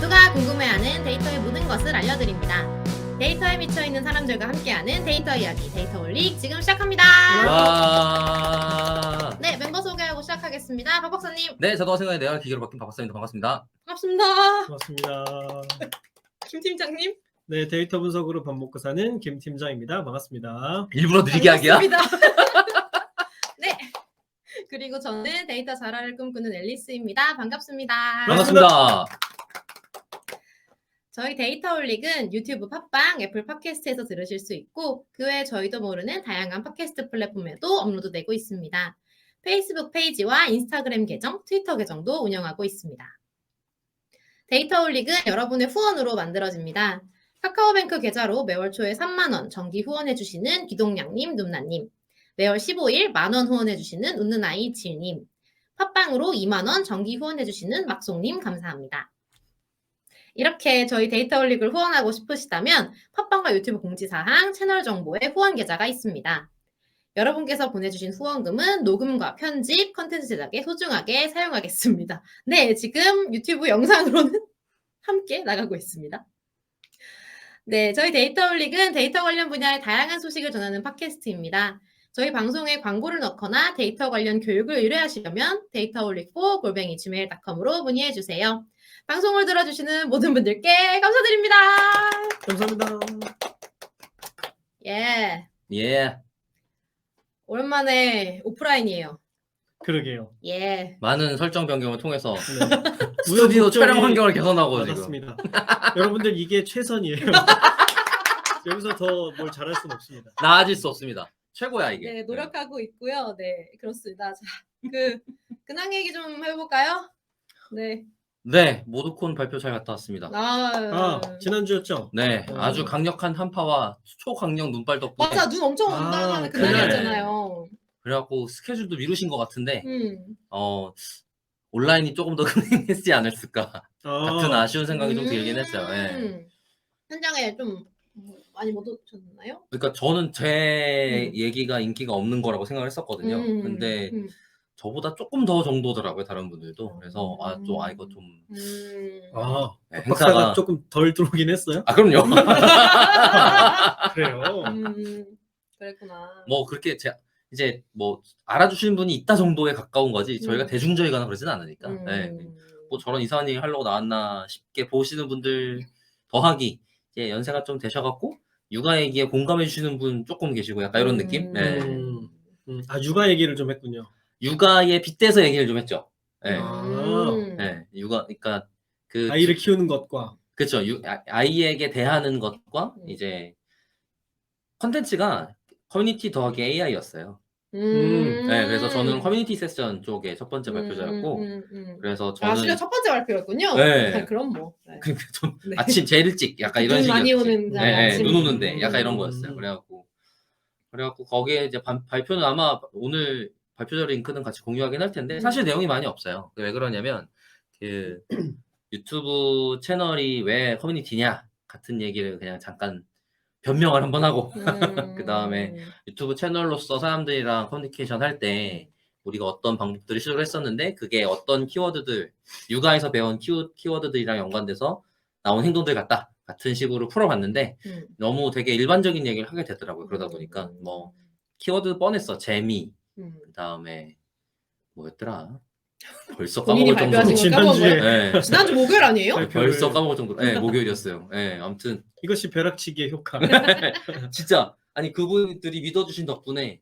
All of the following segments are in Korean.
모두가 궁금해하는 데이터의 모든 것을 알려드립니다. 데이터에 미쳐있는 사람들과 함께하는 데이터 이야기, 데이터홀릭 지금 시작합니다. 와. 네, 멤버 소개하고 시작하겠습니다. 박 박사님. 네, 자동화 생각의 내가 기계로 바뀐 박 박사입니다. 반갑습니다. 반갑습니다. 반갑습니다. 김 팀장님. 네, 데이터 분석으로 밥 먹고 사는 김 팀장입니다. 반갑습니다. 일부러 느리게 하기야? 반갑습니다. 네. 그리고 저는 데이터 자라를 꿈꾸는 앨리스입니다. 반갑습니다. 반갑습니다. 저희 데이터홀릭은 유튜브 팟빵, 애플 팟캐스트에서 들으실 수 있고 그 외에 저희도 모르는 다양한 팟캐스트 플랫폼에도 업로드되고 있습니다. 페이스북 페이지와 인스타그램 계정, 트위터 계정도 운영하고 있습니다. 데이터홀릭은 여러분의 후원으로 만들어집니다. 카카오뱅크 계좌로 매월 초에 3만원 정기 후원해주시는 기동량님, 눈나님, 매월 15일 만원 후원해주시는 웃는아이 지님, 팟빵으로 2만원 정기 후원해주시는 막송님 감사합니다. 이렇게 저희 데이터홀릭을 후원하고 싶으시다면 팟빵과 유튜브 공지사항, 채널 정보에 후원 계좌가 있습니다. 여러분께서 보내주신 후원금은 녹음과 편집, 컨텐츠 제작에 소중하게 사용하겠습니다. 네, 지금 유튜브 영상으로는 함께 나가고 있습니다. 네, 저희 데이터홀릭은 데이터 관련 분야의 다양한 소식을 전하는 팟캐스트입니다. 저희 방송에 광고를 넣거나 데이터 관련 교육을 의뢰하시려면 dataholik4@gmail.com으로 문의해주세요. 방송을 들어주시는 모든 분들께 감사드립니다. 감사합니다. 예, 예. 오랜만에 오프라인이에요. 그러게요. 예. 많은 설정 변경을 통해서 네. 스튜디오 우여곡절이 촬영 환경을 개선하고 지금. 맞았습니다. 여러분들 이게 최선이에요. 여기서 더 뭘 잘할 수는 없습니다. 나아질 수 없습니다. 최고야 이게. 네, 노력하고 있고요. 네, 그렇습니다. 자, 근황 얘기 좀 해볼까요? 네. 네, 모두콘 발표 잘 갔다 왔습니다. 지난주였죠? 네, 어. 아주 강력한 한파와 초강력 눈발 덕분에 맞아, 눈 엄청 온다는 그래. 그날이었잖아요. 그래갖고 스케줄도 미루신 것 같은데 음. 온라인이 조금 더 흥행했지 않았을까 같은 아쉬운 생각이 좀 들긴 했어요. 예. 현장에 좀 많이 못 오셨나요? 그러니까 저는 제 음. 얘기가 인기가 없는 거라고 생각을 했었거든요. 근데 저보다 조금 더 정도더라고요, 다른 분들도. 그래서 이거 좀 네, 박사가 조금 덜 들어오긴 했어요. 그럼요. 그래요. 그랬구나. 뭐 그렇게 이제 뭐 알아주시는 분이 있다 정도에 가까운 거지 저희가 대중적이거나 그러진 않으니까. 네. 뭐 저런 이상한 얘기 하려고 나왔나 싶게 보시는 분들 더하기 이제 연세가 좀 되셔갖고 육아 얘기에 공감해 주시는 분 조금 계시고 약간 이런 느낌. 네. 육아 얘기를 좀 했군요. 육아에 빗대서 얘기를 좀 했죠. 네. 네. 육아, 그러니까 아이를 키우는 것과 그렇죠. 아이에게 대하는 것과 이제 컨텐츠가 커뮤니티 더하기 AI였어요. 네, 그래서 저는 커뮤니티 세션 쪽에 첫 번째 발표자였고, 그래서 저는 실제 첫 번째 발표였군요. 네. 그럼 뭐. 네. 좀 네. 아침 제일 일찍 약간 이런 눈 식이었지. 많이 오는 네, 아침. 눈 오는데 약간 이런 거였어요. 그래갖고 거기에 이제 발표는 아마 오늘 발표자 링크는 같이 공유하긴 할 텐데 사실 내용이 많이 없어요. 왜 그러냐면 유튜브 채널이 왜 커뮤니티냐 같은 얘기를 그냥 잠깐 변명을 한번 하고 그 다음에 유튜브 채널로서 사람들이랑 커뮤니케이션 할 때 우리가 어떤 방법들을 시도를 했었는데 그게 어떤 키워드들 육아에서 배운 키워드들이랑 연관돼서 나온 행동들 같은 식으로 풀어봤는데 너무 되게 일반적인 얘기를 하게 되더라고요. 그러다 보니까 뭐 키워드 뻔했어. 재미 그 다음에 뭐였더라 벌써 까먹을 정도로 지난주에 네. 지난주 목요일 아니에요? 벌써 까먹을 정도로 네, 목요일이었어요. 네, 아무튼 이것이 벼락치기의 효과. 진짜 아니 그분들이 믿어주신 덕분에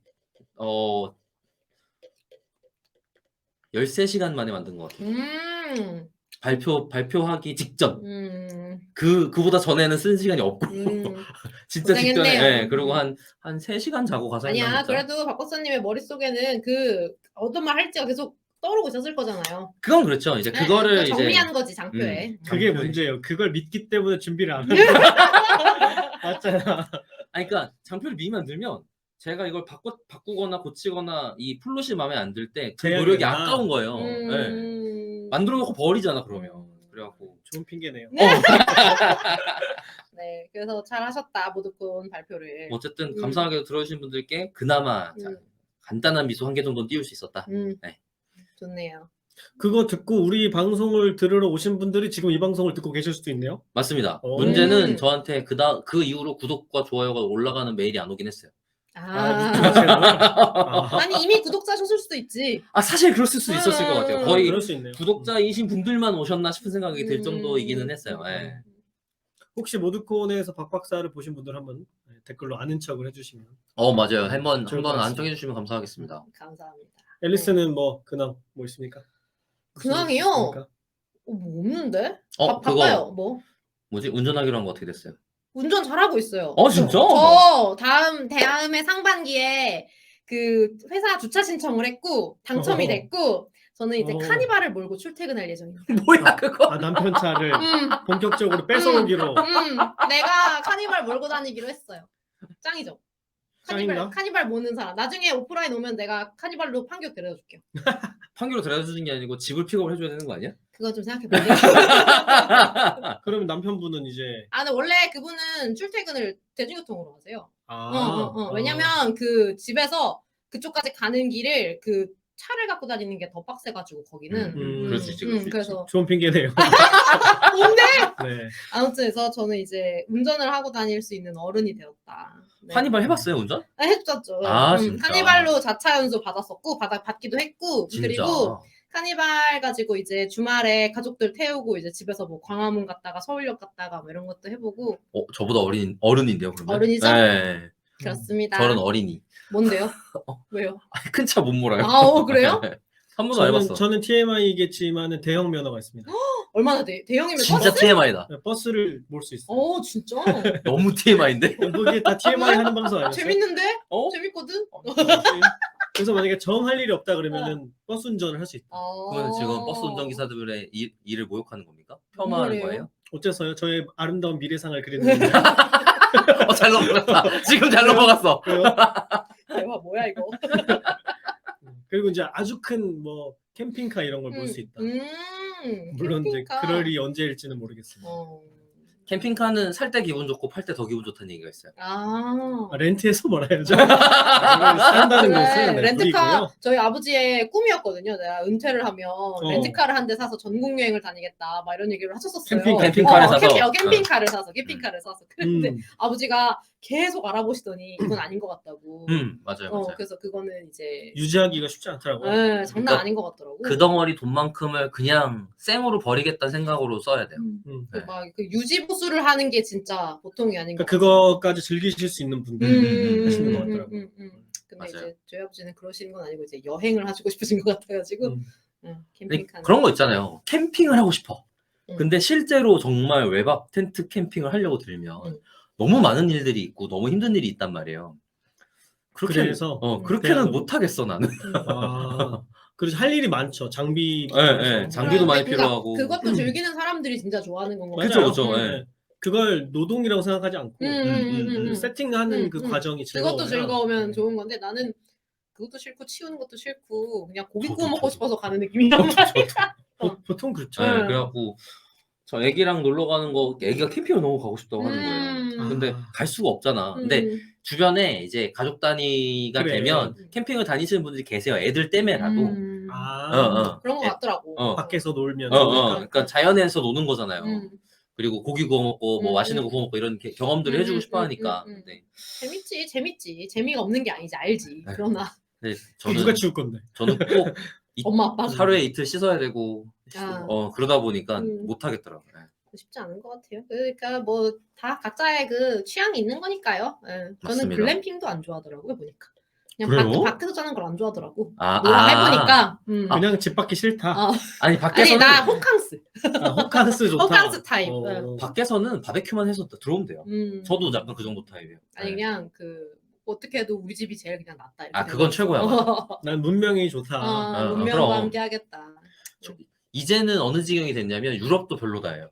13시간 만에 만든 것 같아요. 발표하기 직전. 그보다 전에는 쓴 시간이 없고 진짜 고생했네요. 직전에 네, 그리고 한 3시간 자고 가서 아니야 그래도 박 박사님의 머릿속에는 어떤 말 할지가 계속 떠오르고 있었을 거잖아요. 그건 그렇죠. 이제 그거를 정리한 거지 장표에. 그게 문제예요. 그걸 믿기 때문에 준비를 안 하는 맞잖아. 아니 그러니까 장표를 미리 만들면 제가 이걸 바꾸거나 고치거나 이 플롯이 마음에 안 들 때 그 노력이 아까운 거예요. 네. 만들어놓고 버리잖아 그러면. 그래갖고 좋은 핑계네요. 네, 그래서 잘하셨다 모두콘 발표를. 어쨌든 감사하게 들어주신 분들께 그나마 간단한 미소 한 개 정도 띄울 수 있었다. 네. 좋네요. 그거 듣고 우리 방송을 들으러 오신 분들이 지금 이 방송을 듣고 계실 수도 있네요. 맞습니다. 오. 문제는 저한테 그 이후로 구독과 좋아요가 올라가는 메일이 안 오긴 했어요. 유튜브 채널. 아니 이미 구독자셨을 수도 있지. 사실 그럴 수 있었을 것 같아요. 거의 그럴 수 있네요. 구독자이신 분들만 오셨나 싶은 생각이 들 정도이기는 했어요. 예. 혹시 모드콘에서 박 박사를 보신 분들 한번 댓글로 아는 척을 해주시면. 맞아요. 한번 좋을 것 같습니다. 안정해 주시면 감사하겠습니다. 감사합니다. 앨리스는 뭐 근황 뭐 있습니까? 근황이요? 있습니까? 뭐 없는데? 그거 바빠요. 뭐 뭐지? 운전하기로 한 거 어떻게 됐어요? 운전 잘하고 있어요. 진짜? 저 다음에 상반기에 그 회사 주차 신청을 했고 당첨이 됐고 저는 이제 카니발을 몰고 출퇴근할 예정입니다. 뭐야 그거? 남편 차를 본격적으로 뺏어오기로. 내가 카니발 몰고 다니기로 했어요. 짱이죠? 짱인가? 카니발 모는 사람. 나중에 오프라인 오면 내가 카니발로 판교 데려다 줄게요. 판교로 데려다 주는 게 아니고 집을 픽업을 해줘야 되는 거 아니야? 그거 좀 생각해볼게요. 그러면 남편분은 이제 근데 원래 그분은 출퇴근을 대중교통으로 하세요. 왜냐면 그 집에서 그쪽까지 가는 길을 그 차를 갖고 다니는 게 더 빡세가지고 거기는. 그럴 수 있지, 그럴 수 있지. 그래서 좋은 핑계네요. 뭔데? 네. 아무튼 그래서 저는 이제 운전을 하고 다닐 수 있는 어른이 되었다. 네. 카니발 해봤어요 운전? 해줬죠. 진짜? 카니발로 자차 연수 받았었고 받기도 했고 진짜. 그리고 카니발 가지고 이제 주말에 가족들 태우고 이제 집에서 뭐 광화문 갔다가 서울역 갔다가 뭐 이런 것도 해보고. 저보다 어른인데요 그러면? 어른이죠? 네. 그렇습니다. 저는 어린이. 뭔데요? 왜요? 큰 차 못 몰아요. 그래요? 한 번도 안 해봤어. 저는 TMI겠지만은 대형 면허가 있습니다. 얼마나 대형이면 진짜 버스? TMI다. 버스를 몰 수 있어요. 진짜? 너무 TMI인데? 이게 다 TMI 하는 방송 아니었어요? 재밌는데? 재밌거든? 그래서 만약에 정할 일이 없다 그러면은 버스 운전을 할 수 있다. 그러면 지금 버스 운전기사들의 일을 모욕하는 겁니까? 뭔 폄하하는 말이에요? 거예요? 어째서요? 저의 아름다운 미래상을 그리는데. 잘 넘어갔다. 지금 잘 넘어갔어. 대박 뭐야 이거? 그리고 이제 아주 큰 뭐 캠핑카 이런 걸 볼 수 있다. 물론 이제 캠핑카. 그럴 일이 언제일지는 모르겠습니다. 캠핑카는 살 때 기분 좋고 팔 때 더 기분 좋다는 얘기가 있어요. 렌트해서 몰아야죠. 산다는 것은 렌트카 불이고요. 저희 아버지의 꿈이었거든요. 내가 은퇴를 하면 렌트카를 한 대 사서 전국 여행을 다니겠다. 막 이런 얘기를 하셨었어요. 캠핑카를 사서? 캠핑카를 사서. 근데 음. 아버지가 계속 알아보시더니 이건 아닌 것 같다고. 맞아요. 그래서 그거는 이제 유지하기가 쉽지 않더라고요. 장난 그러니까 아닌 것 같더라고. 그 덩어리 돈만큼을 그냥 생으로 버리겠다는 생각으로 써야 돼요. 네. 막 그 유지 보수를 하는 게 진짜 보통이 아닌 것 그러니까 같아요. 그거까지 즐기실 수 있는 분들 하시는 것 같더라고요. 근데 맞아요. 이제 저희 아버지는 그러시는 건 아니고 이제 여행을 하시고 싶으신 것 같아가지고 캠핑카. 그런 거 있잖아요. 캠핑을 하고 싶어. 근데 실제로 정말 외박 텐트 캠핑을 하려고 들면 너무 많은 일들이 있고 너무 힘든 일이 있단 말이에요. 그래서 그렇게는 못 하겠어 나는. 그래서 할 일이 많죠. 장비. 장비도 많이 그러니까 필요하고. 그것도 즐기는 사람들이 진짜 좋아하는 건 맞아요. 같아요. 그쵸. 그걸 노동이라고 생각하지 않고 세팅하는 그 과정이 즐거워요. 그것도 즐거우면 좋은 건데 나는 그것도 싫고 치우는 것도 싫고 그냥 고기 구워 먹고 싶어서 가는 느낌이란 말이야. 보통 그렇죠. 그래갖고 저 애기랑 놀러 가는 거 애기가 캠핑을 너무 가고 싶다고 하는 거예요. 근데 갈 수가 없잖아. 근데 주변에 이제 가족 단위가 그래. 되면 캠핑을 다니시는 분들이 계세요. 애들 때문에라도. 그런 거 같더라고. 밖에서 놀면. 그러니까 자연에서 노는 거잖아요. 그리고 고기 구워 먹고 뭐 맛있는 거 구워 먹고 이런 경험들을 해주고 싶어 하니까. 네. 재밌지. 재미가 없는 게 아니지 알지. 네. 그러나 네, 누가 치울 건데? 저는 꼭 엄마 아빠가 하루에 이틀 씻어야 되고 그러다 보니까 못 하겠더라고요. 쉽지 않은 것 같아요. 그러니까 뭐 다 각자의 그 취향이 있는 거니까요. 저는 맞습니다. 글램핑도 안 좋아하더라고요 보니까. 그래요? 그냥 밖에서 자는 걸 안 좋아하더라고. 아, 해보니까. 그냥 집 밖이 싫다. 아니 밖에서는 나 호캉스. 호캉스 좋다. 호캉스 타입. 밖에서는 바베큐만 해서 들어오면 돼요. 저도 약간 그 정도 타입이에요. 아니 그냥 그 어떻게 해도 우리 집이 제일 그냥 낫다. 이렇게 그건 최고야. 난 문명이 좋다. 문명과 그럼. 함께 하겠다. 이제는 어느 지경이 됐냐면 유럽도 별로다예요.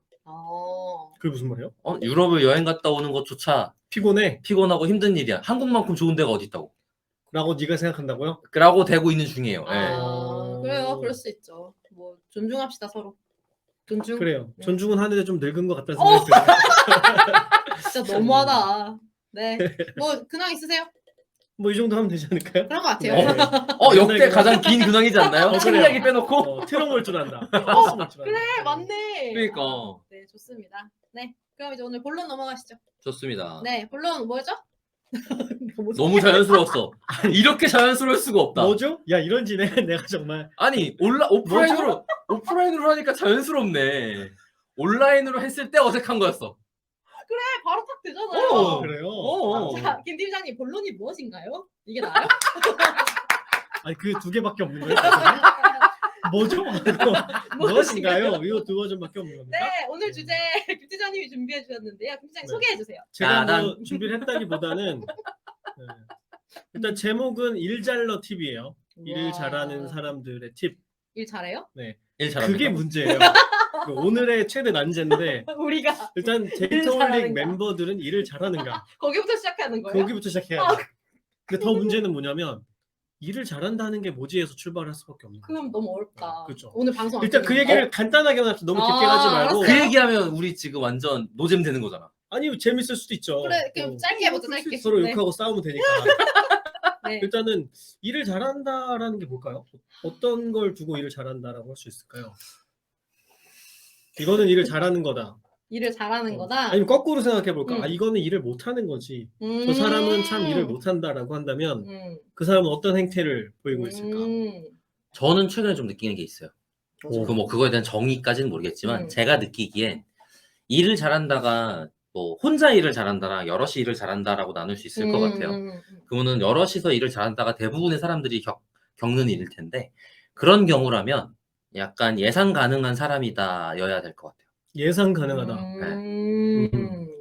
그게 무슨 말이에요? 유럽을 여행 갔다 오는 것조차 피곤하고 힘든 일이야. 한국만큼 좋은 데가 어디 있다고? 라고 네가 생각한다고요? 라고 되고 있는 중이에요. 그래요. 그럴 수 있죠. 뭐 존중합시다 서로. 존중. 그래요. 존중은 하는데 좀 늙은 것 같다는 생각이 들어요. 진짜 너무하다. 네. 뭐 근황 있으세요? 뭐 이 정도 하면 되지 않을까요? 그런 것 같아요. 네. 역대 가장 긴 근황이지 않나요? 책 그래요. 이야기 빼놓고. 트럼을 줄 안다. 그래 맞네. 그러니까. 네 좋습니다. 네 그럼 이제 오늘 본론 넘어가시죠. 좋습니다. 네 본론 뭐죠? 너무 자연스러웠어. 이렇게 자연스러울 수가 없다. 뭐죠? 야 이런지네. 내가 정말 아니 오프라인으로 하니까 자연스럽네. 온라인으로 했을 때 어색한 거였어. 그래 바로 탁 되잖아요. 그래요. 자, 김 팀장님 본론이 무엇인가요? 이게 나요? 아니 그 두 개밖에 없는 거예요? 뭐죠? 무엇인가요? 이거 두 버전밖에 없는 겁니까? 네 오늘 주제 김 팀장님이 준비해 주셨는데요. 김 팀장님 네. 소개해 주세요. 제가 난- 뭐 준비를 했다기보다는 네. 일단 제목은 일잘러 팁이에요. 일을 우와. 잘하는 사람들의 팁. 일 잘해요? 일 잘합니다. 그게 문제예요. 오늘의 최대 난제인데 우리가 일단 일 데이터홀릭 잘하는가? 멤버들은 일을 잘하는가? 거기부터 시작하는 거예요? 거기부터 시작해야 돼. 근데 더 문제는 뭐냐면 일을 잘한다는 게 뭐지에서 출발할 수밖에 없는 거예요. 그럼 너무 어렵다. 그렇죠. 오늘 방송 안 일단 그 끝났는데. 얘기를 간단하게만 합시다. 너무 깊게 아, 가지 말고. 그 얘기하면 우리 지금 완전 노잼 되는 거잖아. 아니 재밌을 수도 있죠. 그래 그럼 짧게 해보자 짧게. 서로 네. 욕하고 싸우면 되니까. 네. 일단은 일을 잘한다라는 게 뭘까요? 어떤 걸 두고 일을 잘한다라고 할 수 있을까요? 이거는 일을 잘하는 거다. 일을 잘하는 거다. 아니면 거꾸로 생각해 볼까? 음. 아 이거는 일을 못하는 거지. 음. 저 사람은 참 일을 못한다라고 한다면 그 사람은 어떤 행태를 보이고 있을까? 저는 최근에 좀 느끼는 게 있어요. 오. 그거에 대한 정의까지는 모르겠지만 음. 제가 느끼기엔 일을 잘한다가 뭐 혼자 일을 잘한다랑 여럿이 일을 잘한다라고 나눌 수 있을 것 같아요. 그러면은 여럿이서 일을 잘한다가 대부분의 사람들이 겪는 일일 텐데 그런 경우라면 약간 예상 가능한 사람이다여야 될 것 같아요. 예상 가능하다.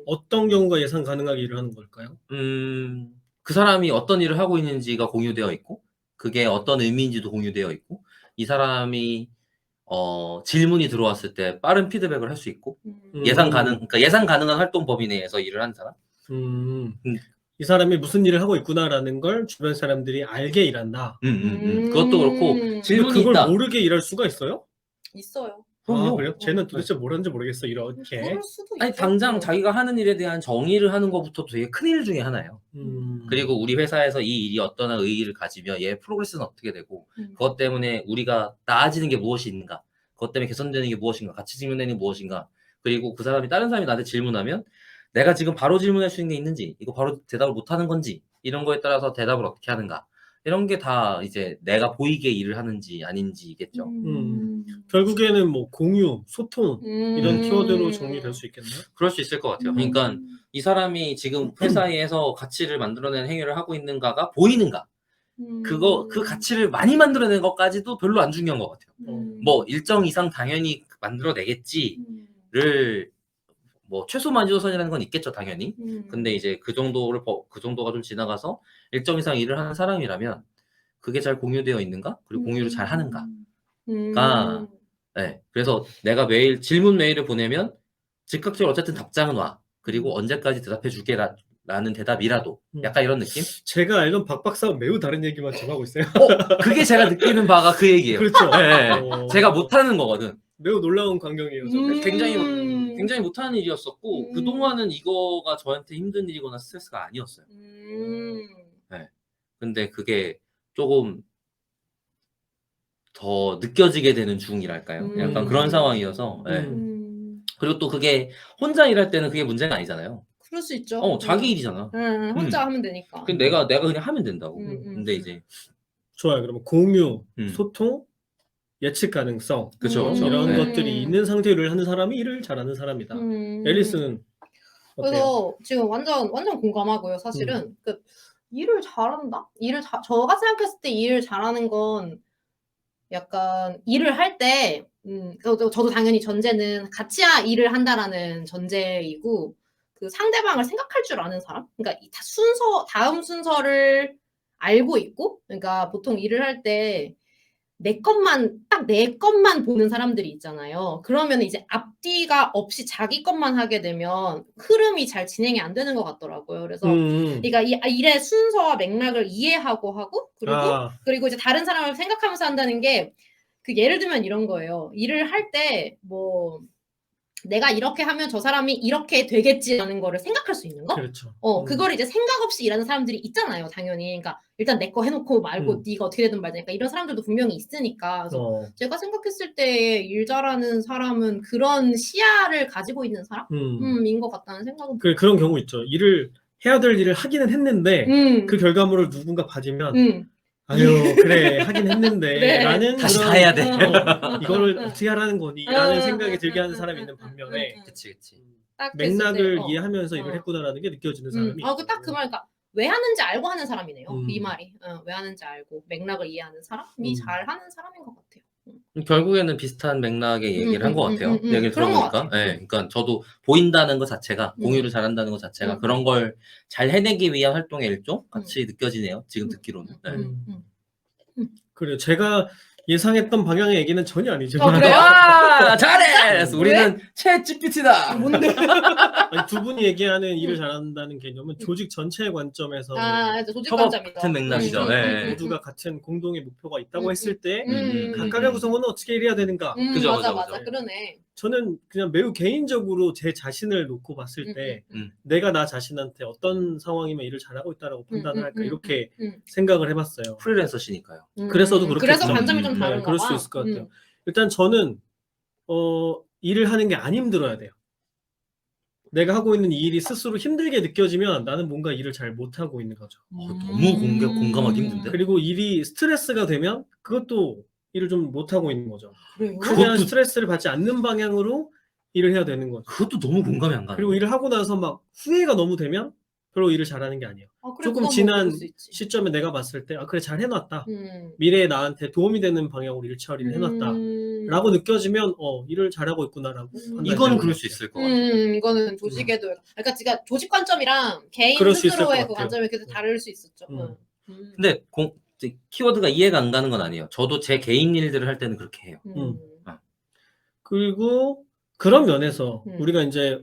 어떤 경우가 예상 가능하게 일을 하는 걸까요? 그 사람이 어떤 일을 하고 있는지가 공유되어 있고 그게 어떤 의미인지도 공유되어 있고 이 사람이 질문이 들어왔을 때 빠른 피드백을 할 수 있고 그러니까 예상 가능한 활동 범위 내에서 일을 하는 사람. 이 사람이 무슨 일을 하고 있구나라는 걸 주변 사람들이 알게 일한다. 그것도 그렇고 질문이 그걸 있다. 모르게 일할 수가 있어요? 있어요. 아, 그래요? 쟤는 도대체 뭘 하는지 모르겠어. 이렇게. 그럴 수도 아니 있죠. 당장 자기가 하는 일에 대한 정의를 하는 것부터 되게 큰 일 중에 하나예요. 그리고 우리 회사에서 이 일이 어떤 의의를 가지며 얘 프로그레스는 어떻게 되고 그것 때문에 우리가 나아지는 게 무엇이 있는가, 그것 때문에 개선되는 게 무엇인가, 같이 직면되는 게 무엇인가, 그리고 그 사람이 다른 사람이 나한테 질문하면 내가 지금 바로 질문할 수 있는 게 있는지, 이거 바로 대답을 못하는 건지, 이런 거에 따라서 대답을 어떻게 하는가, 이런 게 다 이제 내가 보이게 일을 하는지 아닌지겠죠. 결국에는 뭐 공유, 소통 이런 키워드로 정리될 수 있겠네요. 그럴 수 있을 것 같아요. 그러니까 이 사람이 지금 회사에서 가치를 만들어내는 행위를 하고 있는가가 보이는가, 그 가치를 많이 만들어내는 것까지도 별로 안 중요한 것 같아요. 뭐 일정 이상 당연히 만들어내겠지를 뭐 최소 만지도선이라는 건 있겠죠, 당연히. 근데 이제 그 정도가 좀 지나가서 일정 이상 일을 하는 사람이라면 그게 잘 공유되어 있는가, 그리고 공유를 잘 하는가가, 네. 그래서 내가 매일 질문 메일을 보내면 즉각적으로 어쨌든 답장은 와. 그리고 언제까지 대답해 줄게라는 대답이라도 약간 이런 느낌? 제가 알던 박 박사와 매우 다른 얘기만 지금 하고 있어요. 그게 제가 느끼는 바가 그 얘기예요. 그렇죠. 네. 제가 못하는 거거든. 매우 놀라운 광경이에요. 저는. 굉장히 못하는 일이었었고 그동안은 이거가 저한테 힘든 일이거나 스트레스가 아니었어요. 네. 근데 그게 조금 더 느껴지게 되는 중이랄까요? 약간 그런 상황이어서. 네. 그리고 또 그게 혼자 일할 때는 그게 문제가 아니잖아요. 그럴 수 있죠. 자기 일이잖아. 혼자 하면 되니까. 근데 내가 그냥 하면 된다고. 근데 이제 좋아요. 그러면 공유, 소통, 예측 가능성 그쵸. 이런 네. 것들이 있는 상태로 일을 하는 사람이 일을 잘하는 사람이다. 앨리스는 어때요? 그래서 지금 완전 공감하고요. 사실은 그 일을 잘한다. 저가 생각했을 때 일을 잘하는 건 약간 일을 할 때 저도 당연히 전제는 같이 일을 한다라는 전제이고 그 상대방을 생각할 줄 아는 사람. 그러니까 다음 순서를 알고 있고, 그러니까 보통 일을 할 때 딱 내 것만 보는 사람들이 있잖아요. 그러면 이제 앞뒤가 없이 자기 것만 하게 되면 흐름이 잘 진행이 안 되는 것 같더라고요. 그래서 그러니까 이 일의 순서와 맥락을 이해하고 하고 그리고 이제 다른 사람을 생각하면서 한다는 게 그 예를 들면 이런 거예요. 일을 할 때 뭐 내가 이렇게 하면 저 사람이 이렇게 되겠지라는 거를 생각할 수 있는 거? 그렇죠. 그거를 이제 생각 없이 일하는 사람들이 있잖아요, 당연히. 그러니까 일단 내 거 해놓고 말고 네가 어떻게 되든 말든 그러니까 이런 사람들도 분명히 있으니까. 그래서 제가 생각했을 때 일 잘하는 사람은 그런 시야를 가지고 있는 사람인 것 같다는 생각은. 그런 경우 있죠. 일을 해야 될 일을 하기는 했는데 그 결과물을 누군가 봐주면 아유 그래 하긴 했는데 네. 라는 다시 그런, 다 해야 돼. 이거를 어떻게 하라는 거니? 라는 생각이 들게 하는 사람이 있는 반면에 그치. 딱 됐을 맥락을 때, 이해하면서 일을 했구나라는 게 느껴지는 사람이 그 딱 그 말, 그러니까 왜 하는지 알고 하는 사람이네요. 이 음. 말이. 왜 하는지 알고 맥락을 이해하는 사람이 잘 하는 사람인 것 같아요. 결국에는 비슷한 맥락의 얘기를 한 것 같아요. 얘기를 그런 것 들어보니까. 같아요. 네, 그러니까 저도 보인다는 것 자체가 공유를 잘한다는 것 자체가 그런 걸 잘 해내기 위한 활동의 일종 같이 느껴지네요. 지금 듣기로는. 네. 그래요. 제가 예상했던 방향의 얘기는 전혀 아니지만 그래요? 와 잘해. 우리는 채 GPT다. 뭔데? 아니, 두 분이 얘기하는 일을 잘한다는 개념은 조직 전체의 관점에서 조직 협업 관점이죠. 같은 맥락이죠. 네. 모두가 같은 공동의 목표가 있다고 했을 때 각각의 각각의 구성원은 어떻게 일해야 되는가? 그죠, 맞아. 그죠. 그러네. 저는 그냥 매우 개인적으로 제 자신을 놓고 봤을 때 내가 나 자신한테 어떤 상황이면 일을 잘하고 있다라고 판단을 할까 이렇게 생각을 해봤어요. 프리랜서시니까요. 그래서도 그렇겠죠. 그래서 관점이 좀 다른가 봐. 그럴 수 있을 것 같아요. 일단 저는 일을 하는 게 안 힘들어야 돼요. 내가 하고 있는 이 일이 스스로 힘들게 느껴지면 나는 뭔가 일을 잘 못하고 있는 거죠. 너무 공감하기 힘든데? 그리고 일이 스트레스가 되면 그것도 일을 좀 못하고 있는 거죠. 그래요? 그냥 스트레스를 받지 않는 방향으로 일을 해야 되는 거죠. 그것도 너무 공감이 안 가요. 그리고 일을 하고 나서 막 후회가 너무 되면 별로 일을 잘하는 게 아니에요. 그래, 조금 그건 지난 그럴 수 있지. 시점에 내가 봤을 때 그래 잘 해놨다. 음. 미래에 나한테 도움이 되는 방향으로 일 처리를 해놨다. 라고 느껴지면 일을 잘하고 있구나라고 판단이 이거는 되는 그럴 거죠. 수 있을 것 같아요. 이거는 조직에도 그러니까 제가 조직 관점이랑 개인 그럴 수 있을 스스로의 것 그 같아요. 관점이 계속 다를 수 있었죠. 근데 키워드가 이해가 안 가는 건 아니에요. 저도 제 개인 일들을 할 때는 그렇게 해요. 그리고 그런 면에서 우리가 이제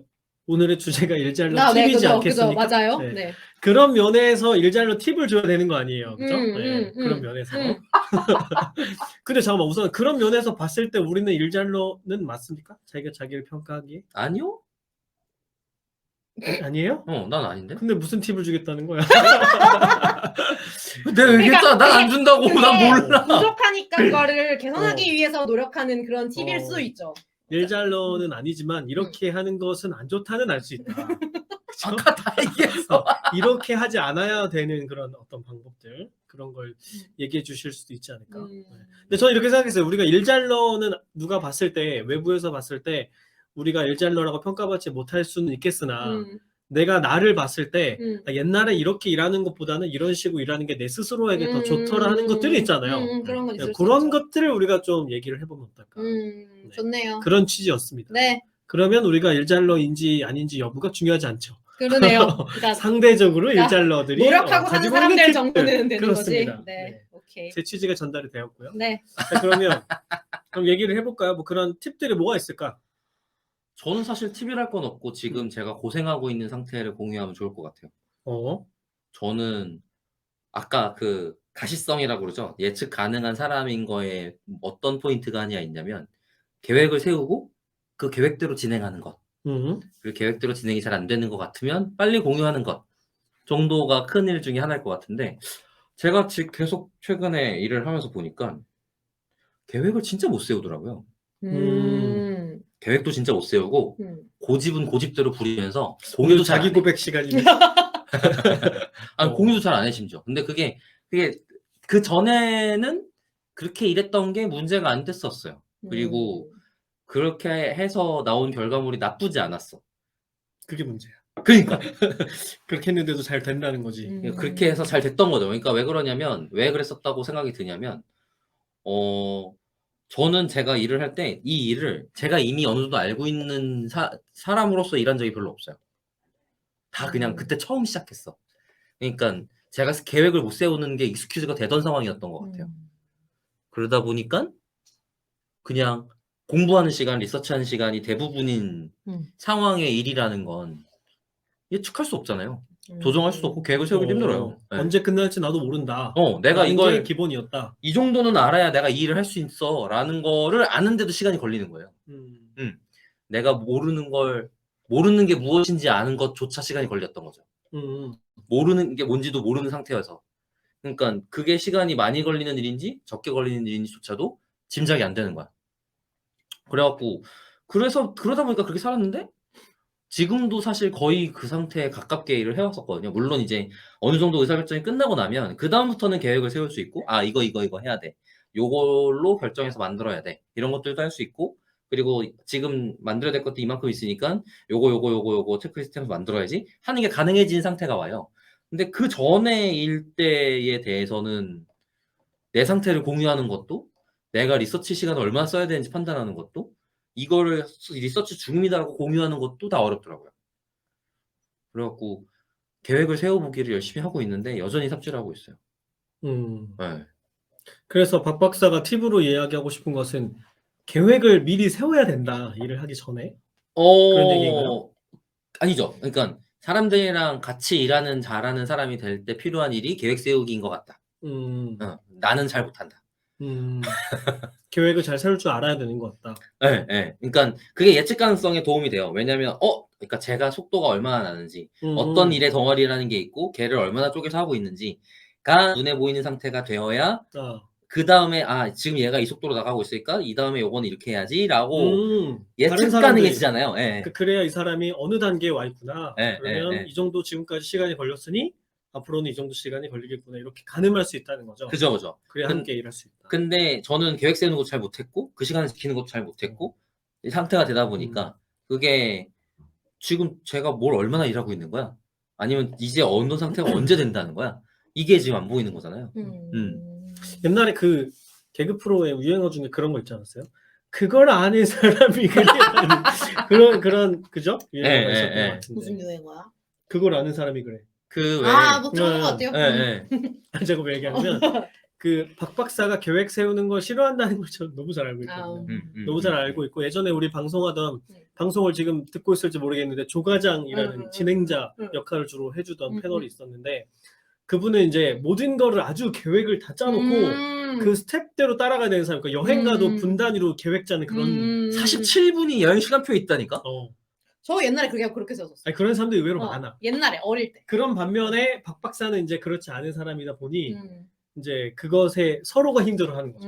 오늘의 주제가 일잘로 네, 팁이지 그죠, 않겠습니까? 그죠, 맞아요. 네. 네. 그런 면에서 일잘로 팁을 줘야 되는 거 아니에요, 그죠? 네, 그런 면에서. 근데 잠깐만, 우선 그런 면에서 봤을 때 우리는 일잘로는 맞습니까? 자기가 자기를 평가하기에? 아니요? 아니에요? 난 아닌데? 근데 무슨 팁을 주겠다는 거야? 내가 얘기했잖아. 난 안 준다고. 난 몰라. 부족하니까 그거를 개선하기 위해서 노력하는 그런 팁일 수 있죠. 일잘로는 아니지만 이렇게 하는 것은 안 좋다는 알 수 있다. 아까 다 얘기했어. 이렇게 하지 않아야 되는 그런 어떤 방법들 그런 걸 얘기해 주실 수도 있지 않을까. 근데 저는 이렇게 생각했어요. 우리가 일잘러는 누가 봤을 때 외부에서 봤을 때 우리가 일잘러라고 평가받지 못할 수는 있겠으나 내가 나를 봤을 때 옛날에 이렇게 일하는 것보다는 이런 식으로 일하는 게 내 스스로에게 더 좋더라 하는 것들이 있잖아요. 그런 건 있을 그런 수 있죠. 것들을 우리가 좀 얘기를 해보면 어떨까. 네. 좋네요. 그런 취지였습니다. 네. 그러면 우리가 일잘러인지 아닌지 여부가 중요하지 않죠. 그러니까 상대적으로 일잘러들이 노력하고 사는 가지고 사람들 있는 정도는 되는 그렇습니다. 거지. 네. 오케이. 제 취지가 전달이 되었고요. 네. 자, 그럼 얘기를 해볼까요? 뭐 그런 팁들이 뭐가 있을까? 저는 사실 팁이랄 건 없고 지금 제가 고생하고 있는 상태를 공유하면 좋을 것 같아요. 저는 아까 그 가시성이라고 그러죠. 예측 가능한 사람인 거에 어떤 포인트가 하나 있냐면 계획을 세우고 그 계획대로 진행하는 것. 그리고 계획대로 진행이 잘 안 되는 것 같으면 빨리 공유하는 것 정도가 큰 일 중에 하나일 것 같은데 제가 지금 계속 최근에 일을 하면서 보니까 계획을 진짜 못 세우더라고요. 계획도 진짜 못 세우고 고집은 고집대로 부리면서 공유도 자기 고백 시간입니다. 아니 공유도 잘 안 해 심지어. 근데 그게 그 전에는 그렇게 일했던 게 문제가 안 됐었어요. 그리고 그렇게 해서 나온 결과물이 나쁘지 않았어. 그게 문제야. 그러니까 그렇게 했는데도 잘 된다는 거지. 그렇게 해서 잘 됐던 거죠. 그러니까 왜 그러냐면 왜 그랬었다고 생각이 드냐면 저는 제가 일을 할 때 이 일을 제가 이미 어느 정도 알고 있는 사람으로서 일한 적이 별로 없어요. 다 그냥 그때 처음 시작했어. 그러니까 제가 계획을 못 세우는 게 익스큐즈가 되던 상황이었던 것 같아요. 그러다 보니까 그냥 공부하는 시간, 리서치하는 시간이 대부분인 상황의 일이라는 건 예측할 수 없잖아요. 조정할 수도 없고 계획을 세우기 힘들어요. 네. 언제 끝날지 나도 모른다. 내가 이걸 기본이었다. 이 정도는 알아야 내가 이 일을 할 수 있어 라는 거를 아는데도 시간이 걸리는 거예요. 내가 모르는 게 무엇인지 아는 것조차 시간이 걸렸던 거죠. 모르는 게 뭔지도 모르는 상태여서. 그러니까 그게 시간이 많이 걸리는 일인지 적게 걸리는 일인지조차도 짐작이 안 되는 거야. 그래갖고 그러다 보니까 그렇게 살았는데 지금도 사실 거의 그 상태에 가깝게 일을 해왔었거든요. 물론 이제 어느 정도 의사결정이 끝나고 나면 그 다음부터는 계획을 세울 수 있고 이거 해야 돼. 요걸로 결정해서 만들어야 돼. 이런 것들도 할 수 있고 그리고 지금 만들어야 될 것도 이만큼 있으니까 요거 체크리스트에서 만들어야지 하는 게 가능해진 상태가 와요. 근데 그 전의 일대에 대해서는 내 상태를 공유하는 것도 내가 리서치 시간을 얼마나 써야 되는지 판단하는 것도 이거를 리서치 중입니다라고 공유하는 것도 다 어렵더라고요. 그래갖고 계획을 세워보기를 열심히 하고 있는데 여전히 삽질하고 있어요. 네. 그래서 박 박사가 팁으로 이야기하고 싶은 것은 계획을 미리 세워야 된다. 일을 하기 전에. 그런 얘기인가요? 아니죠. 그러니까 사람들이랑 같이 일하는 잘하는 사람이 될 때 필요한 일이 계획 세우기인 것 같다. 나는 잘 못한다. 계획을 잘 세울 줄 알아야 되는 것 같다. 네, 네. 그러니까 그게 예측 가능성에 도움이 돼요. 왜냐하면 그러니까 제가 속도가 얼마나 나는지, 어떤 일의 덩어리라는 게 있고, 걔를 얼마나 쪼개서 하고 있는지가 눈에 보이는 상태가 되어야 그 다음에 지금 얘가 이 속도로 나가고 있으니까 이 다음에 요거는 이렇게 해야지라고 예측 가능해지잖아요. 네. 그래야 이 사람이 어느 단계에 와 있구나. 네, 그러면 이 정도 지금까지 시간이 걸렸으니 앞으로는 이 정도 시간이 걸리겠구나. 이렇게 가늠할 수 있다는 거죠. 그죠. 그래야 함께 일할 수 있다. 근데 저는 계획 세우는 것도 잘 못했고 그 시간을 지키는 것도 잘 못했고 이 상태가 되다 보니까 그게 지금 제가 뭘 얼마나 일하고 있는 거야? 아니면 이제 어느 상태가 언제 된다는 거야? 이게 지금 안 보이는 거잖아요. 옛날에 그 개그 프로의 유행어 중에 그런 거 있지 않았어요? 그걸 아는 사람이 그래. 그런 그죠? 유행어가 있었던 것 같은데. 무슨 유행어야? 그걸 아는 사람이 그래. 뭐 그런 것 같아요. 제가 왜 얘기하냐면 그 박 박사가 계획 세우는 걸 싫어한다는 걸 저는 너무 잘 알고 있거든요. 너무 잘 알고 있고 예전에 우리 방송하던 방송을 지금 듣고 있을지 모르겠는데 조과장이라는 진행자 역할을 주로 해주던 패널이 있었는데 그분은 이제 모든 거를 아주 계획을 다 짜놓고 그 스텝대로 따라가야 되는 사람. 그러니까 여행 가도 분 단위로 계획 짜는 그런 47분이 여행 시간표에 있다니까? 저 옛날에 그렇게 세웠었어요. 아니, 그런 사람도 의외로 많아. 옛날에 어릴 때. 그런 반면에 박 박사는 이제 그렇지 않은 사람이다 보니 이제 그것에 서로가 힘들어하는 거죠.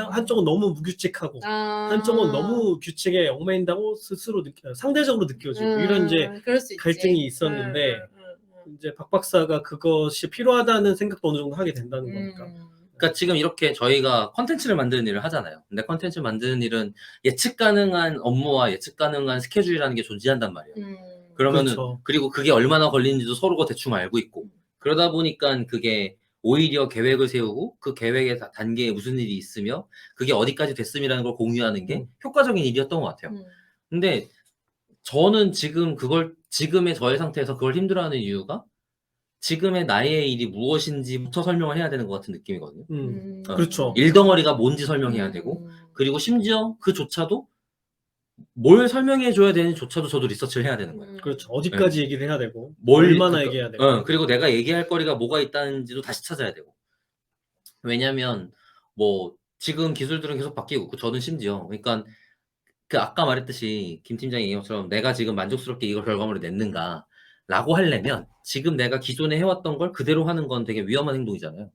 한쪽은 너무 무규칙하고 한쪽은 너무 규칙에 얽매인다고 스스로 상대적으로 느껴지고 이런 이제 갈등이 있었는데 이제 박 박사가 그것이 필요하다는 생각도 어느 정도 하게 된다는 거니까. 그러니까 지금 이렇게 저희가 컨텐츠를 만드는 일을 하잖아요. 근데 컨텐츠 만드는 일은 예측 가능한 업무와 예측 가능한 스케줄이라는 게 존재한단 말이에요. 그러면은 그렇죠. 그리고 그게 얼마나 걸리는지도 서로가 대충 알고 있고 그러다 보니까 그게 오히려 계획을 세우고 그 계획의 단계에 무슨 일이 있으며 그게 어디까지 됐음이라는 걸 공유하는 게 효과적인 일이었던 것 같아요. 근데 저는 지금 지금의 저의 상태에서 그걸 힘들어하는 이유가 지금의 나의 일이 무엇인지부터 설명을 해야 되는 것 같은 느낌이거든요. 그렇죠. 일덩어리가 뭔지 설명해야 되고 그리고 심지어 그조차도 뭘 설명해줘야 되는지조차도 저도 리서치를 해야 되는 거예요. 그렇죠. 어디까지 얘기를 해야 되고 얼마나 얘기해야 되고 그리고 내가 얘기할 거리가 뭐가 있다는지도 다시 찾아야 되고 왜냐면 뭐 지금 기술들은 계속 바뀌고 있고 저는 심지어 그러니까 그 아까 말했듯이 김 팀장이 얘기한 것처럼 내가 지금 만족스럽게 이걸 결과물을 냈는가 라고 하려면 지금 내가 기존에 해왔던 걸 그대로 하는 건 되게 위험한 행동이잖아요.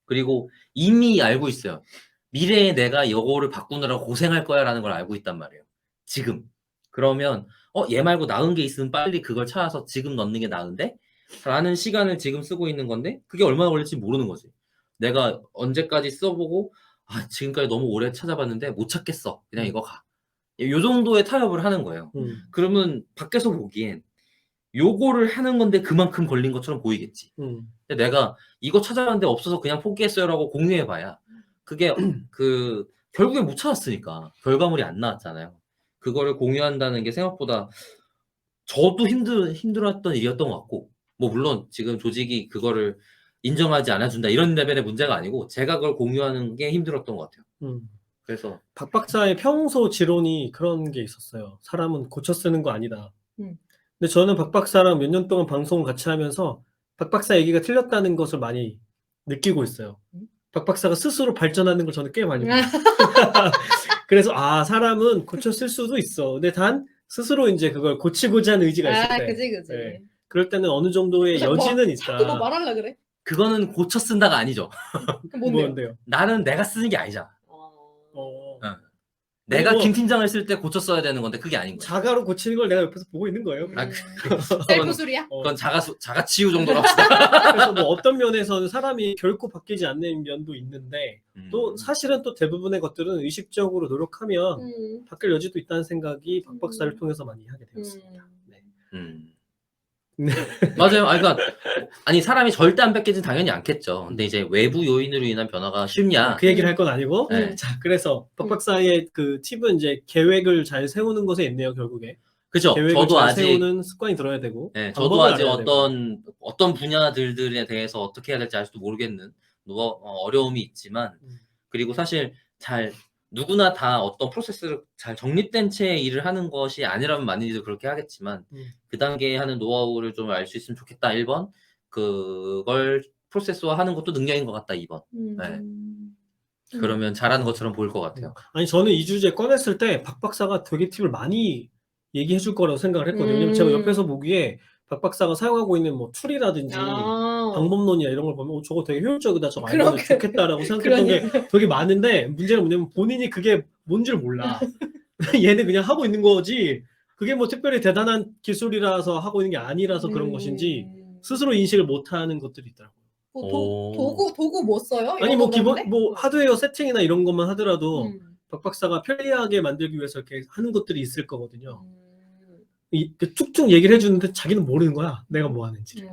그리고 이미 알고 있어요. 미래에 내가 이거를 바꾸느라고 고생할 거야 라는 걸 알고 있단 말이에요. 지금. 그러면 얘 말고 나은 게 있으면 빨리 그걸 찾아서 지금 넣는 게 나은데? 라는 시간을 지금 쓰고 있는 건데 그게 얼마나 걸릴지 모르는 거지. 내가 언제까지 써보고 지금까지 너무 오래 찾아봤는데 못 찾겠어. 그냥 이거 가. 요 정도의 타협을 하는 거예요. 그러면 밖에서 보기엔 요거를 하는 건데 그만큼 걸린 것처럼 보이겠지. 근데 내가 이거 찾아봤는데 없어서 그냥 포기했어요라고 공유해봐야 그게 결국에 못 찾았으니까 결과물이 안 나왔잖아요. 그거를 공유한다는 게 생각보다 저도 힘들었던 일이었던 것 같고 뭐 물론 지금 조직이 그거를 인정하지 않아준다 이런 레벨의 문제가 아니고 제가 그걸 공유하는 게 힘들었던 것 같아요. 그래서 박 박사의 평소 지론이 그런 게 있었어요. 사람은 고쳐 쓰는 거 아니다. 근데 저는 박 박사랑 몇 년 동안 방송을 같이 하면서 박 박사 얘기가 틀렸다는 것을 많이 느끼고 있어요. 박 박사가 스스로 발전하는 걸 저는 꽤 많이 봐요. 그래서 사람은 고쳐 쓸 수도 있어. 근데 단 스스로 이제 그걸 고치고자 하는 의지가 있을 때. 그지. 네. 그럴 때는 어느 정도의 여지는 자꾸 뭐 있다. 말하려 그래? 그거는 고쳐 쓴다가 아니죠. 그 뭔데요? 뭔데요? 나는 내가 쓰는 게 아니잖아. 어. 내가 뭐- 김 팀장을 쓸 때 고쳐 써야 되는 건데 그게 아닌 거야. 자가로 고치는 걸 내가 옆에서 보고 있는 거예요. 셀프 술이야? 그건 자가 치유 정도로 합시다. 그래서 뭐 어떤 면에서는 사람이 결코 바뀌지 않는 면도 있는데 또 사실은 또 대부분의 것들은 의식적으로 노력하면 바뀔 여지도 있다는 생각이 박 박사를 통해서 많이 하게 되었습니다. 네. 네. 맞아요. 아니 사람이 절대 안 바뀌진 당연히 않겠죠. 근데 이제 외부 요인으로 인한 변화가 쉽냐? 그 얘기를 할 건 아니고 네. 자 그래서 박 박사의 그 팁은 이제 계획을 잘 세우는 것에 있네요. 결국에 그죠. 계획을 저도 잘 아직 세우는 습관이 들어야 되고 네, 저도 방법을 아직 알아야 되고. 어떤 분야들에 대해서 어떻게 해야 될지 아직도 모르겠는 어려움이 있지만 그리고 사실 누구나 다 어떤 프로세스를 잘 정립된 채 일을 하는 것이 아니라면 많은 이들 그렇게 하겠지만 그 단계에 하는 노하우를 좀 알 수 있으면 좋겠다 1번 그걸 프로세스화 하는 것도 능력인 것 같다 2번 네. 그러면 잘하는 것처럼 보일 것 같아요. 아니 저는 이 주제 꺼냈을 때 박 박사가 되게 팁을 많이 얘기해 줄 거라고 생각을 했거든요. 왜냐면 제가 옆에서 보기에 박 박사가 사용하고 있는 뭐 툴이라든지 방법론이나 이런 걸 보면 저거 되게 효율적이다, 저거 알면 좋겠다라고 생각했던 게 되게 많은데 문제는 뭐냐면 본인이 그게 뭔지를 몰라. 얘는 그냥 하고 있는 거지 그게 뭐 특별히 대단한 기술이라서 하고 있는 게 아니라서 그런 것인지 스스로 인식을 못하는 것들이 있더라고요. 도구 뭐 써요? 아니 뭐 기본 그런데? 뭐 하드웨어 세팅이나 이런 것만 하더라도 박 박사가 편리하게 만들기 위해서 이렇게 하는 것들이 있을 거거든요. 쭉쭉 얘기를 해주는데 자기는 모르는 거야. 내가 뭐 하는지.